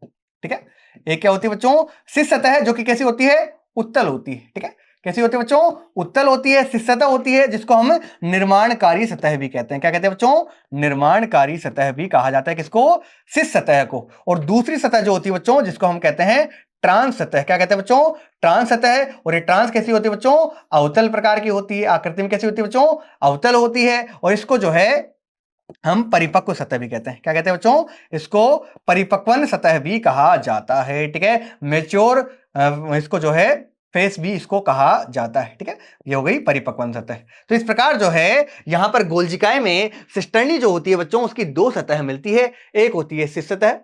ठीक है, एक क्या होती है बच्चों, शीर्ष सतह है जो कि कैसी होती है, उत्तल होती है। ठीक है, कैसी होती है बच्चों, उत्तल होती है, शीर्ष सतह होती है जिसको हम निर्माणकारी सतह भी कहते हैं। क्या कहते हैं बच्चों, निर्माणकारी सतह भी कहा जाता है किसको, शीर्ष सतह को। और दूसरी सतह जो होती है बच्चों जिसको हम कहते हैं ट्रांस सतह। क्या कहते हैं बच्चों, ट्रांस सतह। और ये ट्रांस कैसी होती है बच्चों, अवतल प्रकार की होती है, आकृति में कैसी होती है बच्चों, अवतल होती है। और इसको जो है हम परिपक्व सतह भी कहते हैं। क्या कहते हैं बच्चों, इसको परिपक्वन सतह भी कहा जाता है। ठीक है, मेच्योर इसको जो है फेस भी इसको कहा जाता है। ठीक है, ये हो गई परिपक्वन सतह। तो इस प्रकार जो है यहां पर गोलजिकाएं में सिस्टर्नी जो होती है बच्चों उसकी दो सतह मिलती है, एक होती है शीर्ष सतह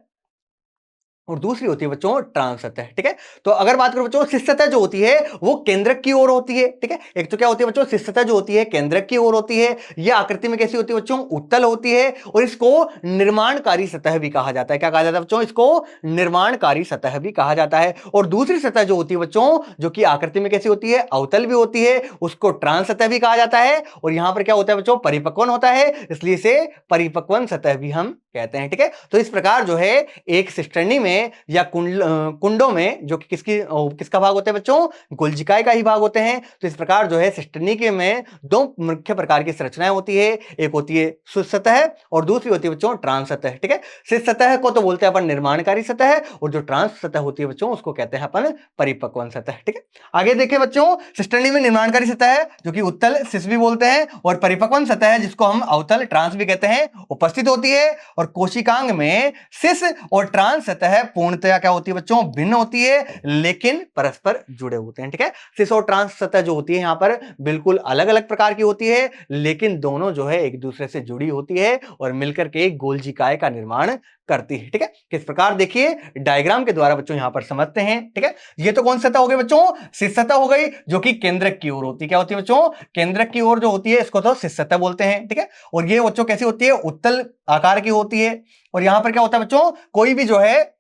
और दूसरी होती है बच्चों ट्रांस सतह। ठीक है, तो अगर बात करो बच्चों, शीर्ष सतह जो होती है वो केंद्रक की ओर होती है। ठीक है, एक तो क्या होती है बच्चों, शीर्ष सतह जो होती है केंद्रक की ओर होती है, ये आकृति में कैसी होती है बच्चों, उत्तल होती है। और इसको निर्माणकारी सतह भी कहा जाता है। क्या कहा जाता है बच्चों, इसको निर्माणकारी सतह भी कहा जाता है। और दूसरी सतह जो होती है बच्चों जो कि आकृति में कैसी होती है, अवतल भी होती है, उसको ट्रांस सतह भी कहा जाता है। और यहां पर क्या होता है बच्चों, परिपक्वन होता है, इसलिए इसे परिपक्वन सतह भी हम कहते हैं। ठीक है, तो इस प्रकार जो है एक सिस्टर्नी में या कुंडों में जो कि किसका भाग होता है बच्चों, गोलजिकाएं का ही भाग होते हैं। तो इस प्रकार जो है सिस्टर्नी के में दो मुख्य प्रकार की संरचनाएं होती है, एक होती है शीर्ष सतह और दूसरी होती है बच्चों ट्रांस सतह। ठीक है, शीर्ष सतह को तो बोलते हैं अपन निर्माणकारी सतह और जो ट्रांस सतह होती है बच्चों उसको कहते हैं अपन परिपक्वन सतह। ठीक है, आगे देखिए बच्चों, सिस्टर्नी में निर्माणकारी सतह है जो कि उत्तल शीर्ष भी बोलते हैं और परिपक्वन सतह है जिसको हम अवतल ट्रांस भी कहते हैं, उपस्थित होती है। और कोशिकांग में शीर्ष और ट्रांस सतह पूर्णतया क्या होती है बच्चों, भिन्न होती है लेकिन परस्पर जुड़े होते हैं। ठीक है, शीर्ष और ट्रांस सतह जो होती है यहां पर बिल्कुल अलग अलग प्रकार की होती है लेकिन दोनों जो है एक दूसरे से जुड़ी होती है और मिलकर के एक गोलजिकाएं का निर्माण करती है। ठीक है, किस प्रकार देखिए डायग्राम के द्वारा बच्चों यहां पर समझते हैं। ठीक है, ये तो कौन सी सतह हो गई बच्चों, शीर्ष सतह हो गई जो कि केंद्रक की ओर होती है। क्या होती है बच्चों, केंद्रक की ओर जो होती है इसको तो शीर्ष सतह बोलते हैं। ठीक है, और ये बच्चों कैसी होती है, उत्तल आकार की होती है। और यहां पर क्या होता है बच्चों, कोई भी जो है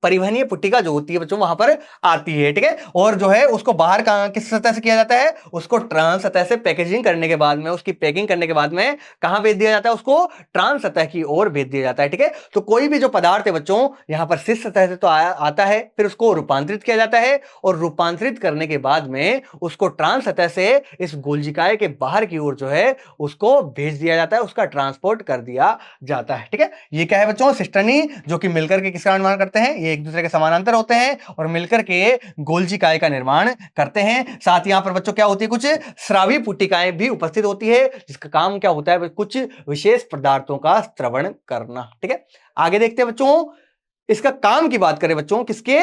परिवहनीय पुट्टिका जो होती है बच्चों वहां पर आती है। ठीक है, और जो है उसको बाहर किस सतह से किया जाता है, उसको ट्रांस सतह से पैकेजिंग करने के बाद में, उसकी पैकिंग करने के बाद में कहां भेज दिया जाता है, उसको ट्रांस सतह की ओर भेज दिया जाता है। ठीक है, तो कोई भी जो पदार्थ है बच्चों यहां पर शीर्ष सतह से तो आता है, फिर उसको रूपांतरित किया जाता है और रूपांतरित करने के बाद में उसको ट्रांस सतह से इस गोलजिकाएं के बाहर की ओर जो है उसको भेज दिया जाता है, उसका ट्रांसपोर्ट कर दिया जाता है। ठीक है, ये क्या है बच्चों, सिस्टर्नी जो कि मिलकर के किसका निर्माण करते हैं, एक दूसरे के समानांतर होते हैं और मिलकर के गोलजिकाएं का निर्माण करते हैं। साथ ही यहां पर बच्चों क्या होती है, कुछ स्रावी पुट्टिकाएं भी उपस्थित होती है जिसका काम क्या होता है, कुछ विशेष पदार्थों का स्त्रवण करना। ठीक है, आगे देखते हैं बच्चों, इसका काम की बात करें बच्चों, किसके,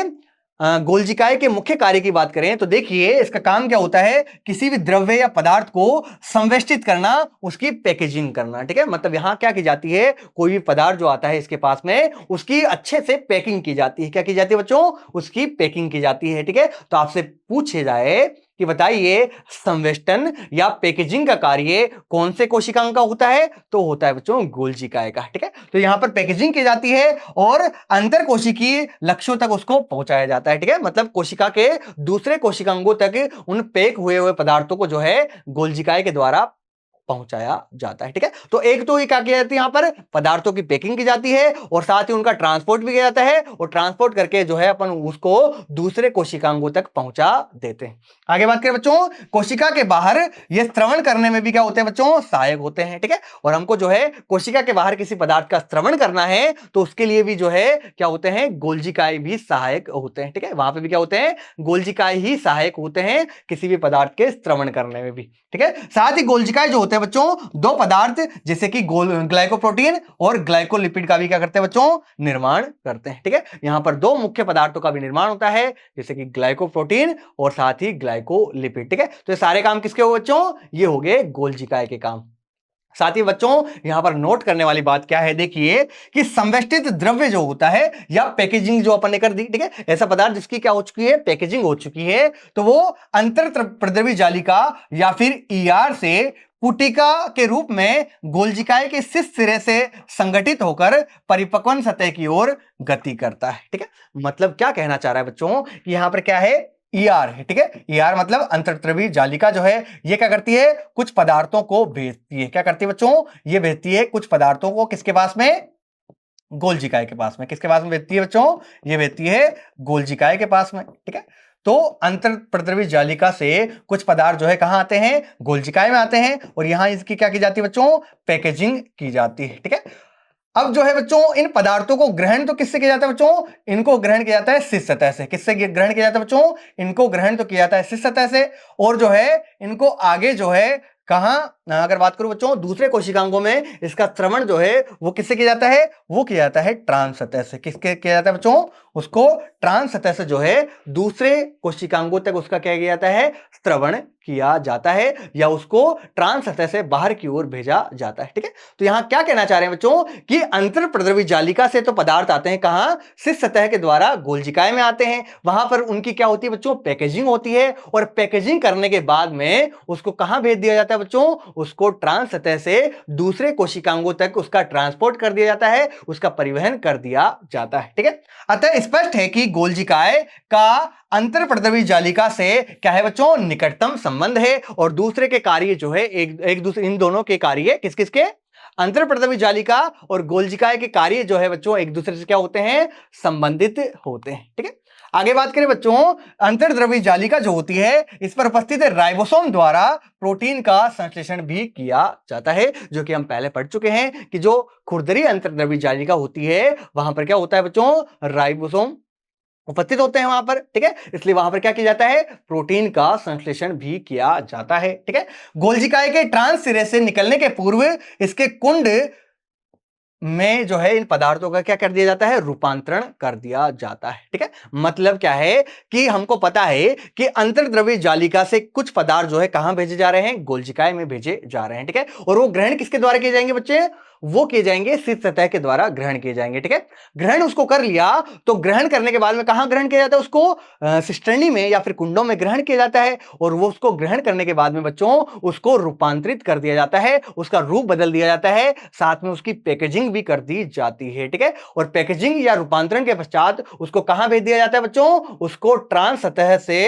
गोल्जिकाय के मुख्य कार्य की बात करें तो देखिए इसका काम क्या होता है, किसी भी द्रव्य या पदार्थ को संवेष्टित करना, उसकी पैकेजिंग करना। ठीक है, मतलब यहां क्या की जाती है, कोई भी पदार्थ जो आता है इसके पास में उसकी अच्छे से पैकिंग की जाती है। क्या की जाती है बच्चों, उसकी पैकिंग की जाती है। ठीक है, तो आपसे पूछे जाए कि बताइए संवेष्टन या पैकेजिंग का कार्य कौन से कोशिकांग का होता है, तो होता है बच्चों गोल्जिकाय का। ठीक है, तो यहां पर पैकेजिंग की जाती है और अंतर कोशिकीय लक्ष्यों तक उसको पहुंचाया जाता है। ठीक है, मतलब कोशिका के दूसरे कोशिकांगों तक उन पैक हुए पदार्थों को जो है गोल्जिकाय के द्वारा पहुंचाया जाता है। ठीक है, तो एक तो ये क्या किया जाती है, यहां पर पदार्थों की पैकिंग की जाती है और साथ ही उनका ट्रांसपोर्ट भी किया जाता है और ट्रांसपोर्ट करके जो है अपन उसको दूसरे कोशिकांगों तक पहुंचा देते हैं। आगे बात करें बच्चों, कोशिका के बाहर ये श्रवण करने में भी क्या होते हैं बच्चों, सहायक होते हैं। ठीक है, और हमको जो है कोशिका के बाहर किसी पदार्थ का श्रवण करना है तो उसके लिए भी जो है क्या होते हैं, गोल्जिकाय भी सहायक होते हैं। ठीक है, वहां पे भी क्या होते हैं, गोल्जिकाय ही सहायक होते हैं किसी भी पदार्थ के श्रवण करने में भी। ठीक है, साथ ही गोल्जिकाय जो होते हैं बच्चों दो पदार्थ जैसे कि ग्लाइकोप्रोटीन और ग्लाइकोलिपिड का भी क्या करते हैं बच्चों, निर्माण करते हैं। ठीक है, यहां पर दो मुख्य पदार्थों का भी निर्माण होता है जैसे कि ग्लाइकोप्रोटीन और साथ ही ग्लाइकोलिपिड। ठीक है, तो ये सारे काम किसके हो बच्चों, ये हो गए गोल्जिकाय के काम। साथ ही बच्चों यहां पर नोट करने वाली बात क्या है, देखिए कि संवेष्टित द्रव्य जो होता है या पैकेजिंग जो अपन ने कर दी, ठीक है, ऐसा पदार्थ जिसकी क्या हो चुकी है, पैकेजिंग हो चुकी है, तो वो अंतर प्रद्रवी जालिका या फिर ईआर से पुटिका के रूप में गोल्जिकाय के शीर्ष सिरे से संगठित होकर परिपक्वन सतह की ओर गति करता है। ठीक है, मतलब क्या कहना चाह रहा है बच्चों कि यहां पर क्या है, ईआर है। ठीक है, ईआर मतलब अंतर्द्रवी जालिका जो है ये क्या करती है, कुछ पदार्थों को भेजती है। क्या करती है बच्चों, ये भेजती है कुछ पदार्थों को किसके पास में, गोल्जिकाय के पास में। किसके पास में भेजती है बच्चों, ये भेजती है गोल्जिकाय के पास में। ठीक है, तो अंतर प्रद्रवी जालिका से कुछ पदार्थ जो है कहां आते हैं, गोल्जिकाय में आते हैं और यहां इसकी क्या की जाती है बच्चों, पैकेजिंग की जाती है। ठीक है, अब जो है बच्चों इन पदार्थों को ग्रहण तो किससे किया जाता है बच्चों, इनको ग्रहण किया जाता है शीर्ष सतह से। किससे ग्रहण किया जाता है बच्चों, इनको ग्रहण तो किया जाता है शीर्ष सतह से और जो है इनको आगे जो है कहां, अगर बात करूं बच्चों दूसरे कोशिकांगों में इसका श्रवण जो है वो किससे किया जाता है, वो किया जाता है ट्रांस सतह से। किसके किया जाता है बच्चों, उसको ट्रांस सतह से जो है दूसरे कोशिकांगों तक उसका क्या किया जाता है, श्रवण किया जाता है या उसको ट्रांस सतह से बाहर की ओर भेजा जाता है। ठीक है, तो यहां क्या कहना चाह रहे हैं बच्चों कि अंतर प्रद्रवी जालिका से तो पदार्थ आते हैं कहां, शीर्ष सतह के द्वारा गोल्जिकाय में आते हैं, वहां पर उनकी क्या होती है बच्चों, पैकेजिंग होती है और पैकेजिंग करने के बाद में उसको कहां भेज दिया जाता है बच्चों, उसको ट्रांस सतह से दूसरे कोशिकांगों तक उसका ट्रांसपोर्ट कर दिया जाता है, उसका परिवहन कर दिया जाता है। ठीक है, अतः स्पष्ट है कि गोल्जिकाय का अंतर प्रद्रवी जालिका से क्या है बच्चों, निकटतम संबंध है और दूसरे के कार्य जो है एक दूसरे, इन दोनों के कार्य किस किस के, अंतर प्रद्रवी जालिका और गोल्जिकाय के कार्य जो है बच्चों एक दूसरे से क्या होते हैं, संबंधित होते हैं। ठीक है, आगे बात करें बच्चों, अंतर्द्रवी जालिका जो होती है इस पर उपस्थित राइबोसोम द्वारा प्रोटीन का संश्लेषण भी किया जाता है, जो कि हम पहले पढ़ चुके हैं कि जो खुरदरी अंतर्द्रवी जालिका होती है वहां पर क्या होता है बच्चों, राइबोसोम उपस्थित होते हैं वहां पर। ठीक है, इसलिए वहां पर क्या किया जाता है, प्रोटीन का संश्लेषण भी किया जाता है। ठीक है, गोल्जिकाय के ट्रांस सिरे से निकलने के पूर्व इसके कुंड में जो है इन पदार्थों का क्या कर दिया जाता है, रूपांतरण कर दिया जाता है। ठीक है, मतलब क्या है कि हमको पता है कि अंतर्द्रव्य जालिका से कुछ पदार्थ जो है कहां भेजे जा रहे हैं, गोल्जिकाय में भेजे जा रहे हैं। ठीक है, और वो ग्रहण किसके द्वारा किए जाएंगे बच्चे, वो किए जाएंगे शीर्ष सतह के द्वारा ग्रहण किए जाएंगे। ठीक है, ग्रहण उसको कर लिया तो ग्रहण करने के बाद में कहां ग्रहण किया जाता है, उसको सिस्टर्नी में या फिर कुंडों में ग्रहण किया जाता है और वो उसको ग्रहण करने के बाद में बच्चों उसको रूपांतरित कर दिया जाता है, उसका रूप बदल दिया जाता है, साथ में उसकी पैकेजिंग भी कर दी जाती है। ठीक है, और पैकेजिंग या रूपांतरण के पश्चात उसको कहां भेज दिया जाता है बच्चों, उसको ट्रांस सतह से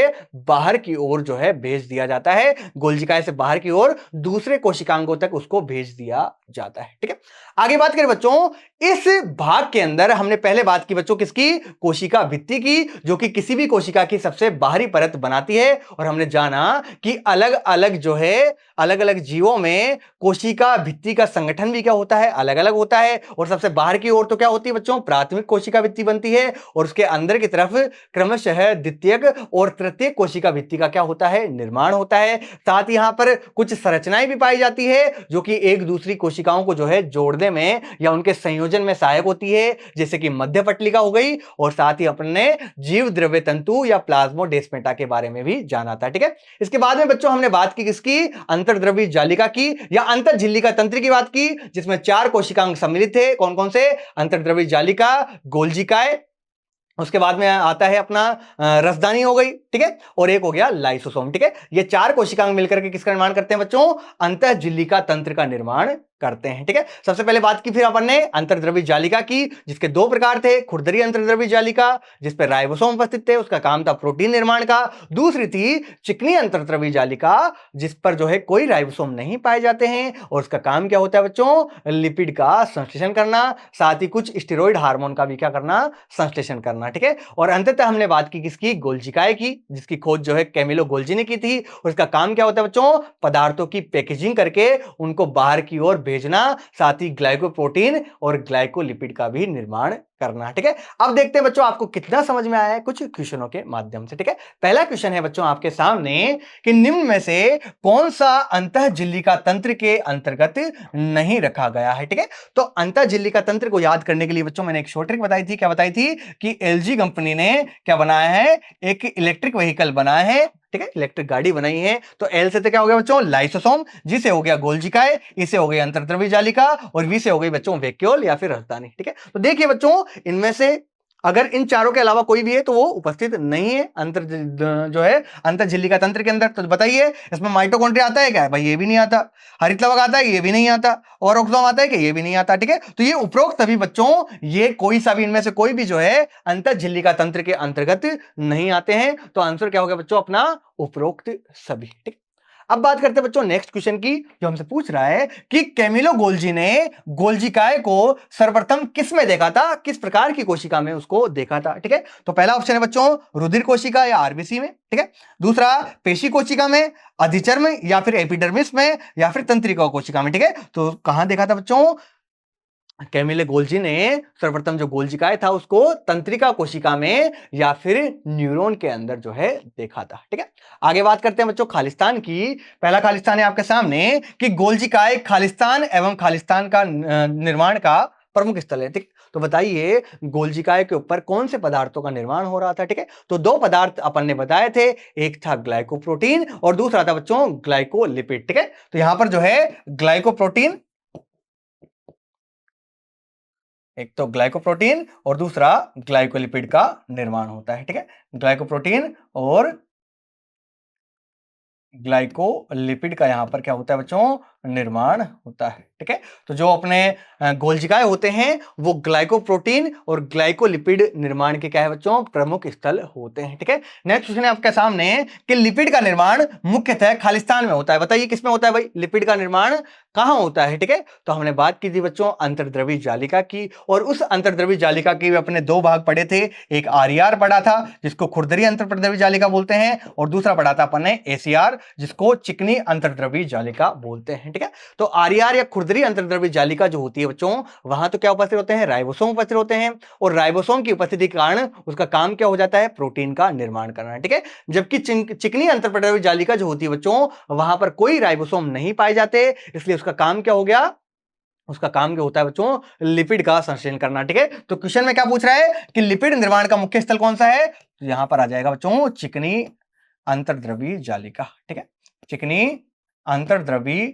बाहर की ओर जो है भेज दिया जाता है, गोल्जिकाय से बाहर की ओर दूसरे कोशिकांगों तक उसको भेज दिया जाता है। ठीक है, आगे बात करें बच्चों, इस भाग के अंदर हमने पहले बात की बच्चों किसकी, कोशिका भित्ति की, जो कि किसी भी कोशिका की सबसे बाहरी परत बनाती है और हमने जाना कि अलग अलग जो है अलग अलग जीवों में कोशिका भित्ति का संगठन भी क्या होता है, अलग अलग होता है। है, और सबसे बाहर की ओर तो क्या होती है बच्चों, प्राथमिक कोशिका भित्ति बनती है, और उसके अंदर की तरफ क्रमशः द्वितीयक और तृतीयक कोशिका भित्ति का क्या होता है, निर्माण होता है। साथ ही यहां पर कुछ संरचनाएं भी पाई जाती है जो कि एक दूसरी कोशिकाओं को जो है जोड़ने में या उनके संयोजन में सहायक होती है, जैसे कि मध्य पटलिका हो गई, और साथ ही अपने जीव द्रव्य तंतु या प्लाज्मोडेस्माटा के बारे में भी जाना था। ठीक है, इसके बाद में बच्चों हमने बात की किसकी, अंतर्द्रव्य जालिका की या अंतर्झिल्लिका तंत्र की बात की, जिसमें 4 कोशिकांग सम्मिलित थे। कौन कौन से, अंतर्द्रव्य जालिका, गोल्जिकाए, उसके बाद में आता है अपना रसदानी हो गई, ठीक है, और एक हो गया लाइसोसोम। ठीक है, ये 4 कोशिकांग मिलकर के किसका निर्माण करते हैं बच्चों, अंतःझिल्लिका तंत्र का निर्माण करते हैं। ठीक है, सबसे पहले बात की फिर अपन ने अंतर्द्रव्य जालिका की, जिसके 2 प्रकार थे, खुरदरी अंतर्द्रव्य जालिका जिस पर राइबोसोम उपस्थित थे, उसका काम था प्रोटीन निर्माण का। दूसरी थी चिकनी अंतर्द्रव्य जालिका, जिस पर जो है कोई राइबोसोम नहीं पाए जाते हैं, और उसका काम क्या होता है बच्चों, लिपिड का संश्लेषण करना, साथ ही कुछ स्टेरॉइड हार्मोन का भी क्या करना, संश्लेषण करना। ठीक है, और अंततः हमने बात की किसकी, गोल्जिकाए की, जिसकी खोज जो है कैमिलो गोल्जी ने की थी। उसका काम क्या होता है बच्चों, पदार्थों की पैकेजिंग करके उनको बाहर की ओर भेजना, साथ ही ग्लाइकोप्रोटीन और ग्लाइकोलिपिड का भी निर्माण करना। ठीक है, अब देखते हैं बच्चों आपको कितना समझ में आया है कुछ क्वेश्चनों के माध्यम से। ठीक है, पहला क्वेश्चन है बच्चों आपके सामने कि निम्न में से कौन सा अंतःझिल्लिका तंत्र के अंतर्गत नहीं रखा गया है। ठीक है, तो अंतःझिल्लिका तंत्र को याद करने के लिए बच्चों मैंने एक शॉर्ट ट्रिक बताई थी। क्या बताई थी कि एलजी कंपनी ने क्या बनाया है, एक इलेक्ट्रिक व्हीकल बनाया है। ठीक है, इलेक्ट्रिक गाड़ी बनाई है। तो एल से तो क्या हो गया बच्चों, लाइसोसोम, जी से हो गया गोल्जिकाए, ई से हो गई अंतर्द्रव्य जालिका, और वी से हो गई बच्चों वैक्यूल या फिर रसदानी। ठीक है, तो देखिए बच्चों इनमें से अगर इन चारों के अलावा कोई भी है तो वो उपस्थित नहीं है अंतर जो है अंतःझिल्लिका तंत्र के अंदर। तो बताइए इसमें माइटोकॉन्ड्रिया आता है क्या, भाई ये भी नहीं आता। हरित लवक आता है, ये भी नहीं आता। और ऑक्सोसोम आता है कि, ये भी नहीं आता। ठीक है, तो ये उपरोक्त सभी बच्चों, ये कोई सा भी इनमें से कोई भी जो है अंतःझिल्लिका तंत्र के अंतर्गत नहीं आते हैं। तो आंसर क्या हो गया बच्चों अपना, उपरोक्त सभी। ठीक, अब बात करते हैं बच्चों नेक्स्ट क्वेश्चन की, जो हमसे पूछ रहा है कि कैमिलो गोल्जी ने गोल्जिकाए को सर्वप्रथम किस में देखा था, किस प्रकार की कोशिका में उसको देखा था। ठीक है, तो पहला ऑप्शन है बच्चों रुधिर कोशिका या आरबीसी में। ठीक है, दूसरा पेशी कोशिका में, अधिचर्म या फिर एपिडर्मिस में, या फिर तंत्रिका कोशिका में। ठीक है, तो कहां देखा था बच्चों, कैमिले गोल्जी ने सर्वप्रथम जो गोल्जिकाए था उसको तंत्रिका कोशिका में या फिर न्यूरॉन के अंदर जो है देखा था। ठीक है, आगे बात करते हैं बच्चों खालिस्तान की। पहला खालिस्तान है आपके सामने कि गोल्जिकाए खालिस्तान एवं खालिस्तान का निर्माण का प्रमुख स्थल है। ठीक, तो बताइए गोल्जिकाए के ऊपर कौन से पदार्थों का निर्माण हो रहा था। ठीक है, तो 2 पदार्थ अपन ने बताए थे, एक था ग्लाइकोप्रोटीन और दूसरा था बच्चों ग्लाइकोलिपिड। ठीक है, तो यहां पर जो है ग्लाइकोप्रोटीन, एक तो ग्लाइकोप्रोटीन और दूसरा ग्लाइकोलिपिड का निर्माण होता है। ठीक है, ग्लाइकोप्रोटीन और ग्लाइकोलिपिड का यहां पर क्या होता है बच्चों, निर्माण होता है। ठीक है, तो जो अपने गोल्जिकाए होते हैं वो ग्लाइकोप्रोटीन और ग्लाइकोलिपिड निर्माण के क्या है बच्चों, प्रमुख स्थल होते हैं। ठीक है, नेक्स्ट क्वेश्चन है आपके सामने कि लिपिड का निर्माण मुख्यतः खालिस्तान में होता है। बताइए किसमें होता है भाई, लिपिड का निर्माण कहां होता है। ठीक है, तो हमने बात की थी बच्चों अंतर्द्रव्य जालिका की, और उस अंतर्द्रव्य जालिका के अपने 2 भाग पढ़े थे। एक आरईआर पढ़ा था जिसको खुरदरी अंतर्द्रव्य जालिका बोलते हैं, और दूसरा पढ़ा था अपन ने एसीआर जिसको चिकनी अंतर्द्रव्य जालिका बोलते हैं। ठीक है, तो आरईआर या खुरदरी अंतर्द्रव्य जालिका जो होती है बच्चों, वहां तो क्या उपस्थित होते हैं, राइबोसोम उपस्थित होते हैं, और राइबोसोम की उपस्थिति के कारण उसका काम क्या हो जाता है, प्रोटीन का निर्माण करना। ठीक है, जबकि चिकनी अंतर्द्रव्य जालिका जो होती है बच्चों, वहां पर कोई राइबोसोम नहीं पाए जाते, इसलिए उसका काम क्या हो गया, उसका काम क्या होता है बच्चों, लिपिड का संश्लेषण करना। ठीक है, तो क्वेश्चन में क्या पूछ रहा है कि लिपिड निर्माण का मुख्य स्थल कौन सा है, तो यहां पर आ जाएगा बच्चों चिकनी अंतर्द्रव्य जालिका। ठीक है, चिकनी अंतर्द्रव्य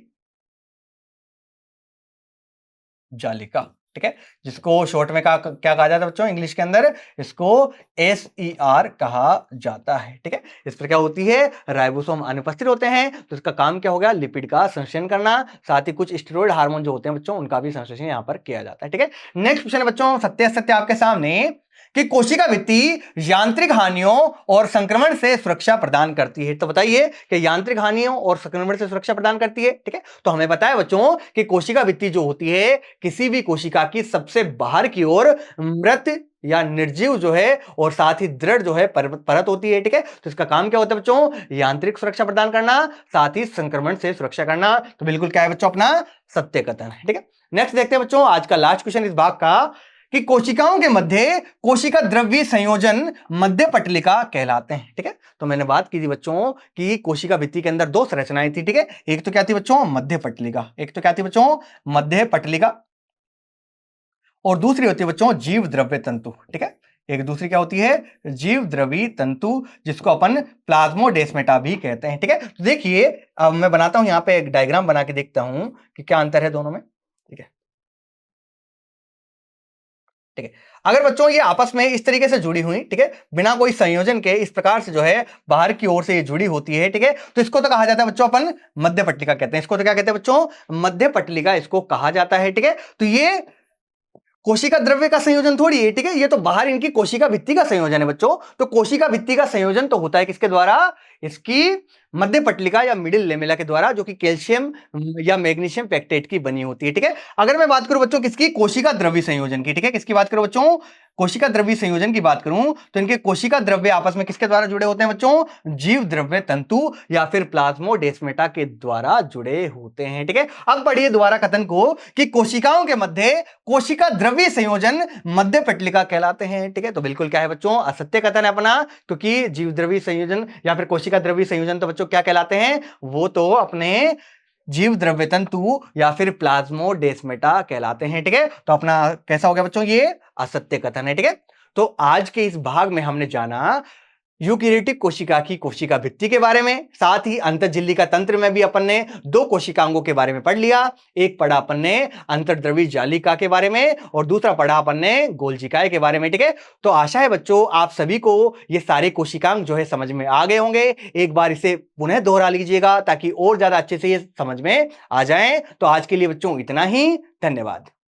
जालिका। ठीक है, जिसको शॉर्ट में क्या कहा जाता है बच्चों, इंग्लिश के अंदर इसको एसईआर कहा जाता है। ठीक है, इस पर क्या होती है, राइबोसोम अनुपस्थित होते हैं, तो इसका काम क्या हो गया, लिपिड का संश्लेषण करना, साथ ही कुछ स्टेरॉइड हार्मोन जो होते हैं बच्चों उनका भी संश्लेषण यहां पर किया जाता है। ठीक है, नेक्स्ट क्वेश्चन है बच्चों सत्य सत्य आपके सामने कि कोशिका भित्ति यांत्रिक हानियों और संक्रमण से सुरक्षा प्रदान करती है। तो बताइए कि यांत्रिक हानियों और संक्रमण से सुरक्षा प्रदान करती है। ठीक है, तो हमें पता है बच्चों कि कोशिका भित्ति जो होती है किसी भी कोशिका की सबसे बाहर की ओर मृत या निर्जीव जो है और साथ ही दृढ़ जो है परत होती है, ठीक है। तो इसका काम क्या होता है बच्चों, यांत्रिक सुरक्षा प्रदान करना, साथ ही संक्रमण से सुरक्षा करना। तो बिल्कुल क्या है बच्चों, अपना सत्य कथन है, ठीक है। नेक्स्ट देखते हैं बच्चों आज का लास्ट क्वेश्चन इस भाग का, कि कोशिकाओं के मध्य कोशिका द्रव्य संयोजन मध्य पटलिका कहलाते हैं, ठीक है। तो मैंने बात की थी बच्चों कि कोशिका भित्ति के अंदर दो संरचनाएं थी, ठीक है। एक तो क्या थी बच्चों, मध्य पटलिका, एक तो क्या थी बच्चों, मध्य पटलिका, और दूसरी होती है बच्चों जीव द्रव्य तंतु, ठीक है। एक दूसरी क्या होती है, जीव द्रवी तंतु, जिसको अपन प्लाज्मोडेस्माटा भी कहते हैं, ठीक है। तो देखिए अब मैं बनाता हूं यहां पे एक डायग्राम बना के देखता हूं कि क्या अंतर है दोनों में, ठीक है। ठीक है, अगर बच्चों ये आपस में इस तरीके से जुड़ी हुई, ठीक है, बिना कोई संयोजन के इस प्रकार से जो है बाहर की ओर से ये जुड़ी होती है, ठीक है, तो इसको तो कहा जाता है बच्चों अपन मध्य पट्टिका कहते हैं। इसको तो क्या कहते हैं बच्चों, मध्य पट्टिका इसको कहा जाता है, ठीक है। तो ये कोशिका द्रव्य का संयोजन थोड़ी है, ठीक है, ये तो बाहर इनकी कोशिका भित्ति का संयोजन है बच्चों। तो कोशिका भित्ति का संयोजन तो होता है किसके द्वारा, इसकी मध्य पटलिका या मिडिल लेमेला के द्वारा, जो कि कैल्शियम या मैग्नीशियम पेक्टेट की बनी होती है, ठीक है। अगर मैं बात करूं बच्चों किसकी, कोशिका द्रव्य संयोजन की, ठीक है, किसकी बात करूं बच्चों, कोशिका द्रव्य संयोजन की बात करूं तो इनके कोशिका द्रव्य आपस में किसके द्वारा जुड़े होते हैं बच्चों, जीव द्रव्य तंतु या फिर प्लाज्मोडेस्माटा के द्वारा जुड़े होते हैं, ठीक है। अब पढ़िए द्वारा कथन को, कि कोशिकाओं के मध्य कोशिका द्रव्य संयोजन मध्य पटलिका कहलाते हैं, ठीक है। तो बिल्कुल क्या है बच्चों, असत्य कथन है अपना, क्योंकि जीव द्रव्य संयोजन या फिर कोशिका द्रव्य संयोजन तो बच्चों क्या कहलाते हैं, वो तो अपने जीव द्रव्य तंतु या फिर प्लाज्मोडेस्माटा कहलाते हैं, ठीक है। तो अपना कैसा हो गया बच्चों, ये असत्य कथन है, ठीक है। तो आज के इस भाग में हमने जाना यूकेरियोटिक कोशिका की कोशिका भित्ति के बारे में, साथ ही अंतःझिल्ली का तंत्र में भी अपन ने दो कोशिकांगों के बारे में पढ़ लिया। एक पढ़ा अपन ने अंतर्द्रवी जालिका के बारे में और दूसरा पढ़ा अपन ने गोल्जिकाए के बारे में, ठीक है। तो आशा है बच्चों आप सभी को ये सारे कोशिकांग जो है समझ में आ गए होंगे। एक बार इसे पुनः दोहरा लीजिएगा ताकि और ज्यादा अच्छे से ये समझ में आ जाए। तो आज के लिए बच्चों इतना ही, धन्यवाद।